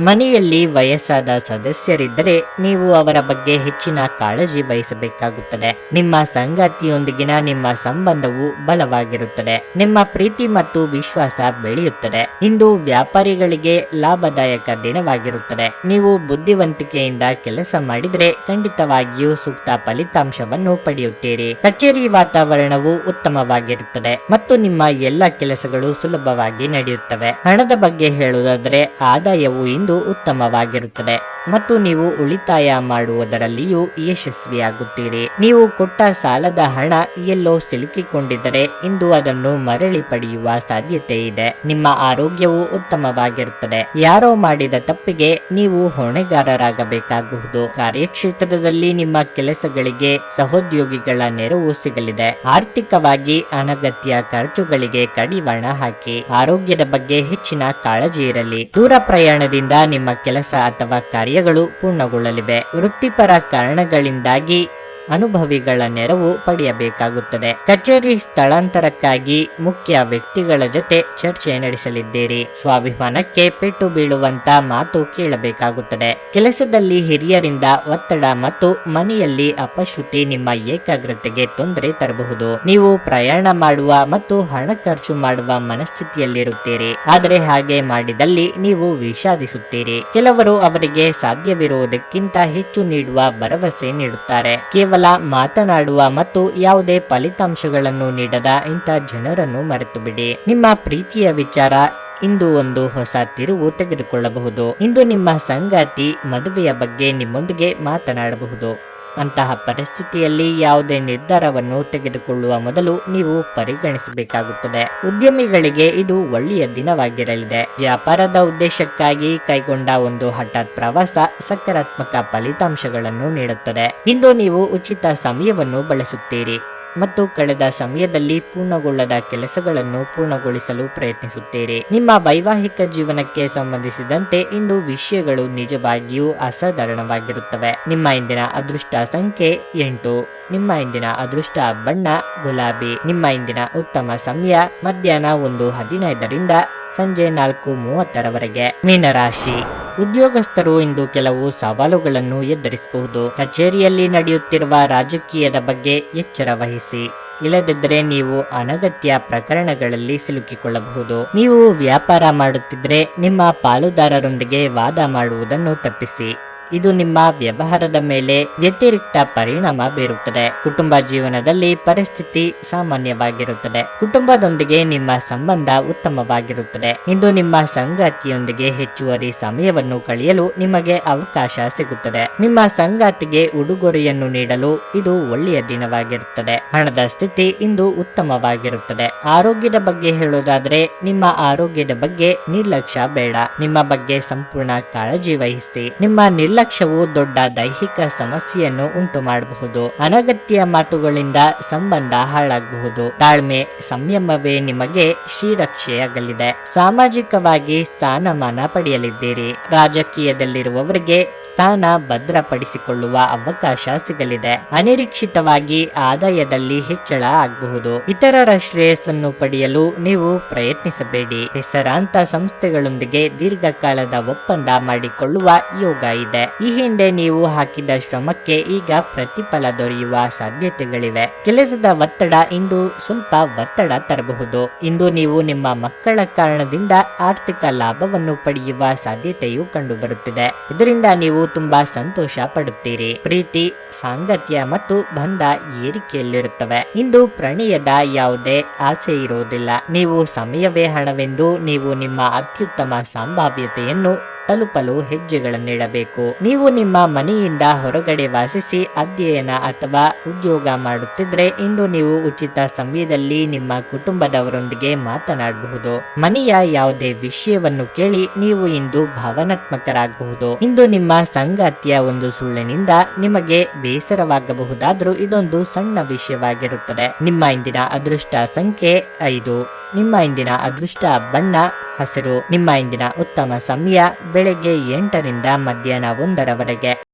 ಮನೆಯಲ್ಲಿ ವಯಸ್ಸಾದ ಸದಸ್ಯರಿದ್ದರೆ ನೀವು ಅವರ ಬಗ್ಗೆ ಹೆಚ್ಚಿನ ಕಾಳಜಿ ವಹಿಸಬೇಕಾಗುತ್ತದೆ. ನಿಮ್ಮ ಸಂಗಾತಿಯೊಂದಿಗಿನ ನಿಮ್ಮ ಸಂಬಂಧವು ಬಲವಾಗಿರುತ್ತದೆ. ನಿಮ್ಮ ಪ್ರೀತಿ ಮತ್ತು ವಿಶ್ವಾಸ ಬೆಳೆಯುತ್ತದೆ. ಇಂದು ವ್ಯಾಪಾರಿಗಳಿಗೆ ಲಾಭದಾಯಕ ದಿನವಾಗಿರುತ್ತದೆ. ನೀವು ಬುದ್ಧಿವಂತಿಕೆಯಿಂದ ಕೆಲಸ ಮಾಡಿದರೆ ಖಂಡಿತವಾಗಿಯೂ ಸೂಕ್ತ ಫಲಿತಾಂಶವನ್ನು ಪಡೆಯುತ್ತೀರಿ. ಕಚೇರಿ ವಾತಾವರಣವು ಉತ್ತಮವಾಗಿರುತ್ತದೆ ಮತ್ತು ನಿಮ್ಮ ಎಲ್ಲ ಕೆಲಸಗಳು ಸುಲಭವಾಗಿ ನಡೆಯುತ್ತವೆ. ಹಣದ ಬಗ್ಗೆ ಹೇಳುವುದಾದರೆ ಆದಾಯವು ಉತ್ತಮವಾಗಿರುತ್ತದೆ ಮತ್ತು ನೀವು ಉಳಿತಾಯ ಮಾಡುವುದರಲ್ಲಿಯೂ ಯಶಸ್ವಿಯಾಗುತ್ತೀರಿ. ನೀವು ಕೊಟ್ಟ ಸಾಲದ ಹಣ ಎಲ್ಲೋ ಸಿಲುಕಿಕೊಂಡಿದ್ದರೆ ಇಂದು ಅದನ್ನು ಮರಳಿ ಪಡೆಯುವ ಸಾಧ್ಯತೆ ಇದೆ. ನಿಮ್ಮ ಆರೋಗ್ಯವು ಉತ್ತಮವಾಗಿರುತ್ತದೆ. ಯಾರೋ ಮಾಡಿದ ತಪ್ಪಿಗೆ ನೀವು ಹೊಣೆಗಾರರಾಗಬೇಕಾಗಬಹುದು. ಕಾರ್ಯಕ್ಷೇತ್ರದಲ್ಲಿ ನಿಮ್ಮ ಕೆಲಸಗಳಿಗೆ ಸಹೋದ್ಯೋಗಿಗಳ ನೆರವು ಸಿಗಲಿದೆ. ಆರ್ಥಿಕವಾಗಿ ಅನಗತ್ಯ ಖರ್ಚುಗಳಿಗೆ ಕಡಿವಾಣ ಹಾಕಿ. ಆರೋಗ್ಯದ ಬಗ್ಗೆ ಹೆಚ್ಚಿನ ಕಾಳಜಿ ಇರಲಿ. ದೂರ ಪ್ರಯಾಣದಿಂದ ನಿಮ್ಮ ಕೆಲಸ ಅಥವಾ ಕಾರ್ಯಗಳು ಪೂರ್ಣಗೊಳ್ಳಲಿವೆ. ವೃತ್ತಿಪರ ಕಾರಣಗಳಿಂದಾಗಿ ಅನುಭವಿಗಳ ನೆರವು ಪಡೆಯಬೇಕಾಗುತ್ತದೆ. ಕಚೇರಿ ಸ್ಥಳಾಂತರಕ್ಕಾಗಿ ಮುಖ್ಯ ವ್ಯಕ್ತಿಗಳ ಜೊತೆ ಚರ್ಚೆ ನಡೆಸಲಿದ್ದೀರಿ. ಸ್ವಾಭಿಮಾನಕ್ಕೆ ಪೆಟ್ಟು ಬೀಳುವಂತ ಮಾತು ಕೇಳಬೇಕಾಗುತ್ತದೆ. ಕೆಲಸದಲ್ಲಿ ಹಿರಿಯರಿಂದ ಒತ್ತಡ ಮತ್ತು ಮನೆಯಲ್ಲಿ ಅಪಶ್ರುತಿ ನಿಮ್ಮ ಏಕಾಗ್ರತೆಗೆ ತೊಂದರೆ ತರಬಹುದು. ನೀವು ಪ್ರಯಾಣ ಮಾಡುವ ಮತ್ತು ಹಣ ಖರ್ಚು ಮಾಡುವ ಮನಸ್ಥಿತಿಯಲ್ಲಿರುತ್ತೀರಿ. ಆದರೆ ಹಾಗೆ ಮಾಡಿದಲ್ಲಿ ನೀವು ವಿಷಾದಿಸುತ್ತೀರಿ. ಕೆಲವರು ಅವರಿಗೆ ಸಾಧ್ಯವಿರುವುದಕ್ಕಿಂತ ಹೆಚ್ಚು ನೀಡುವ ಭರವಸೆ ನೀಡುತ್ತಾರೆ. ಕೇವಲ ಮಾತನಾಡುವ ಮತ್ತು ಯಾವುದೇ ಫಲಿತಾಂಶಗಳನ್ನು ನೀಡದ ಇಂಥ ಜನರನ್ನು ಮರೆತು ಬಿಡಿ. ನಿಮ್ಮ ಪ್ರೀತಿಯ ವಿಚಾರ ಇಂದು ಒಂದು ಹೊಸ ತಿರುವು ತೆಗೆದುಕೊಳ್ಳಬಹುದು. ಇಂದು ನಿಮ್ಮ ಸಂಗಾತಿ ಮದುವೆಯ ಬಗ್ಗೆ ನಿಮ್ಮೊಂದಿಗೆ ಮಾತನಾಡಬಹುದು. ಅಂತಹ ಪರಿಸ್ಥಿತಿಯಲ್ಲಿ ಯಾವುದೇ ನಿರ್ಧಾರವನ್ನು ತೆಗೆದುಕೊಳ್ಳುವ ಮೊದಲು ನೀವು ಪರಿಗಣಿಸಬೇಕಾಗುತ್ತದೆ. ಉದ್ಯಮಿಗಳಿಗೆ ಇದು ಒಳ್ಳೆಯ ದಿನವಾಗಿರಲಿದೆ. ವ್ಯಾಪಾರದ ಉದ್ದೇಶಕ್ಕಾಗಿ ಕೈಗೊಂಡ ಒಂದು ಹಠಾತ್ ಪ್ರವಾಸ ಸಕಾರಾತ್ಮಕ ಫಲಿತಾಂಶಗಳನ್ನು ನೀಡುತ್ತದೆ. ಇಂದು ನೀವು ಉಚಿತ ಸಮಯವನ್ನು ಬಳಸುತ್ತೀರಿ ಮತ್ತು ಕಳೆದ ಸಮಯದಲ್ಲಿ ಪೂರ್ಣಗೊಳ್ಳದ ಕೆಲಸಗಳನ್ನು ಪೂರ್ಣಗೊಳಿಸಲು ಪ್ರಯತ್ನಿಸುತ್ತೀರಿ. ನಿಮ್ಮ ವೈವಾಹಿಕ ಜೀವನಕ್ಕೆ ಸಂಬಂಧಿಸಿದಂತೆ ಇಂದು ವಿಷಯಗಳು ನಿಜವಾಗಿಯೂ ಅಸಾಧಾರಣವಾಗಿರುತ್ತವೆ. ನಿಮ್ಮ ಇಂದಿನ ಅದೃಷ್ಟ ಸಂಖ್ಯೆ 8. ನಿಮ್ಮ ಇಂದಿನ ಅದೃಷ್ಟ ಬಣ್ಣ ಗುಲಾಬಿ. ನಿಮ್ಮ ಇಂದಿನ ಉತ್ತಮ ಸಮಯ ಮಧ್ಯಾಹ್ನ 1:15ರಿಂದ ಸಂಜೆ 4:30ರವರೆಗೆ. ಮೀನರಾಶಿ. ಉದ್ಯೋಗಸ್ಥರು ಇಂದು ಕೆಲವು ಸವಾಲುಗಳನ್ನು ಎದುರಿಸಬಹುದು. ಕಚೇರಿಯಲ್ಲಿ ನಡೆಯುತ್ತಿರುವ ರಾಜಕೀಯದ ಬಗ್ಗೆ ಎಚ್ಚರ ವಹಿಸಿ. ಇಲ್ಲದಿದ್ದರೆ ನೀವು ಅನಗತ್ಯ ಪ್ರಕರಣಗಳಲ್ಲಿ ಸಿಲುಕಿಕೊಳ್ಳಬಹುದು. ನೀವು ವ್ಯಾಪಾರ ಮಾಡುತ್ತಿದ್ದರೆ ನಿಮ್ಮ ಪಾಲುದಾರರೊಂದಿಗೆ ವಾದ ಮಾಡುವುದನ್ನು ತಪ್ಪಿಸಿ. ಇದು ನಿಮ್ಮ ವ್ಯವಹಾರದ ಮೇಲೆ ವ್ಯತಿರಿಕ್ತ ಪರಿಣಾಮ ಬೀರುತ್ತದೆ. ಕುಟುಂಬ ಜೀವನದಲ್ಲಿ ಪರಿಸ್ಥಿತಿ ಸಾಮಾನ್ಯವಾಗಿರುತ್ತದೆ. ಕುಟುಂಬದೊಂದಿಗೆ ನಿಮ್ಮ ಸಂಬಂಧ ಉತ್ತಮವಾಗಿರುತ್ತದೆ. ಇಂದು ನಿಮ್ಮ ಸಂಗಾತಿಯೊಂದಿಗೆ ಹೆಚ್ಚುವರಿ ಸಮಯವನ್ನು ಕಳೆಯಲು ನಿಮಗೆ ಅವಕಾಶ ಸಿಗುತ್ತದೆ. ನಿಮ್ಮ ಸಂಗಾತಿಗೆ ಉಡುಗೊರೆಯನ್ನು ನೀಡಲು ಇದು ಒಳ್ಳೆಯ ದಿನವಾಗಿರುತ್ತದೆ. ಹಣದ ಸ್ಥಿತಿ ಇಂದು ಉತ್ತಮವಾಗಿರುತ್ತದೆ. ಆರೋಗ್ಯದ ಬಗ್ಗೆ ಹೇಳೋದಾದ್ರೆ ನಿಮ್ಮ ಆರೋಗ್ಯದ ಬಗ್ಗೆ ನಿರ್ಲಕ್ಷ್ಯ ಬೇಡ. ನಿಮ್ಮ ಬಗ್ಗೆ ಸಂಪೂರ್ಣ ಕಾಳಜಿ ವಹಿಸಿ. ನಿಮ್ಮ ನಿರ್ಲಕ್ಷ್ಯವು ದೊಡ್ಡ ದೈಹಿಕ ಸಮಸ್ಯೆಯನ್ನು ಉಂಟು ಮಾಡಬಹುದು. ಅನಗತ್ಯ ಮಾತುಗಳಿಂದ ಸಂಬಂಧ ಹಾಳಾಗಬಹುದು. ತಾಳ್ಮೆ ಸಂಯಮವೇ ನಿಮಗೆ ಶ್ರೀರಕ್ಷೆಯಾಗಲಿದೆ. ಸಾಮಾಜಿಕವಾಗಿ ಸ್ಥಾನಮಾನ ಪಡೆಯಲಿದ್ದೀರಿ. ರಾಜಕೀಯದಲ್ಲಿರುವವರಿಗೆ ಸ್ಥಾನ ಭದ್ರಪಡಿಸಿಕೊಳ್ಳುವ ಅವಕಾಶ ಸಿಗಲಿದೆ. ಅನಿರೀಕ್ಷಿತವಾಗಿ ಆದಾಯದಲ್ಲಿ ಹೆಚ್ಚಳ ಆಗಬಹುದು. ಇತರರ ಶ್ರೇಯಸ್ಸನ್ನು ಪಡೆಯಲು ನೀವು ಪ್ರಯತ್ನಿಸಬೇಡಿ. ಹೆಸರಾಂತ ಸಂಸ್ಥೆಗಳೊಂದಿಗೆ ದೀರ್ಘಕಾಲದ ಒಪ್ಪಂದ ಮಾಡಿಕೊಳ್ಳುವ ಯೋಗ ಇದೆ. ಈ ಹಿಂದೆ ನೀವು ಹಾಕಿದ ಶ್ರಮಕ್ಕೆ ಈಗ ಪ್ರತಿಫಲ ದೊರೆಯುವ ಸಾಧ್ಯತೆಗಳಿವೆ. ಕೆಲಸದ ಒತ್ತಡ ಇಂದು ಸ್ವಲ್ಪ ಒತ್ತಡ ತರಬಹುದು. ಇಂದು ನೀವು ನಿಮ್ಮ ಮಕ್ಕಳ ಕಾರಣದಿಂದ ಆರ್ಥಿಕ ಲಾಭವನ್ನು ಪಡೆಯುವ ಸಾಧ್ಯತೆಯು ಕಂಡುಬರುತ್ತಿದೆ. ಇದರಿಂದ ನೀವು ತುಂಬಾ ಸಂತೋಷ ಪಡುತ್ತೀರಿ. ಪ್ರೀತಿ, ಸಾಂಗತ್ಯ ಮತ್ತು ಬಂಧ ಏರಿಕೆಯಲ್ಲಿರುತ್ತವೆ. ಇಂದು ಪ್ರಣಯದ ಯಾವುದೇ ಆಸೆ ಇರುವುದಿಲ್ಲ. ನೀವು ಸಮಯವೇ ಹಣವೆಂದು ನೀವು ನಿಮ್ಮ ಅತ್ಯುತ್ತಮ ಸಂಭಾವ್ಯತೆಯನ್ನು ತಲುಪಲು ಹೆಜ್ಜೆಗಳನ್ನಿಡಬೇಕು. ನೀವು ನಿಮ್ಮ ಮನೆಯಿಂದ ಹೊರಗಡೆ ವಾಸಿಸಿ ಅಧ್ಯಯನ ಅಥವಾ ಉದ್ಯೋಗ ಮಾಡುತ್ತಿದ್ರೆ ಇಂದು ನೀವು ಉಚಿತ ಸಮಯದಲ್ಲಿ ನಿಮ್ಮ ಕುಟುಂಬದವರೊಂದಿಗೆ ಮಾತನಾಡಬಹುದು. ಮನೆಯ ಯಾವುದೇ ವಿಷಯವನ್ನು ಕೇಳಿ ನೀವು ಇಂದು ಭಾವನಾತ್ಮಕರಾಗಬಹುದು. ಇಂದು ನಿಮ್ಮ ಸಂಗಾತಿಯ ಒಂದು ಸುಳ್ಳಿನಿಂದ ನಿಮಗೆ ಬೇಸರವಾಗಬಹುದಾದ್ರೂ ಇದೊಂದು ಸಣ್ಣ ವಿಷಯವಾಗಿರುತ್ತದೆ. ನಿಮ್ಮ ಇಂದಿನ ಅದೃಷ್ಟ ಸಂಖ್ಯೆ 5. ನಿಮ್ಮ ಇಂದಿನ ಅದೃಷ್ಟ ಬಣ್ಣ ಹಸಿರು. ನಿಮ್ಮ ಇಂದಿನ ಉತ್ತಮ ಸಮಯ ಬೆಳಗ್ಗೆ 8ರಿಂದ ಮಧ್ಯಾಹ್ನ 1ರವರೆಗೆ.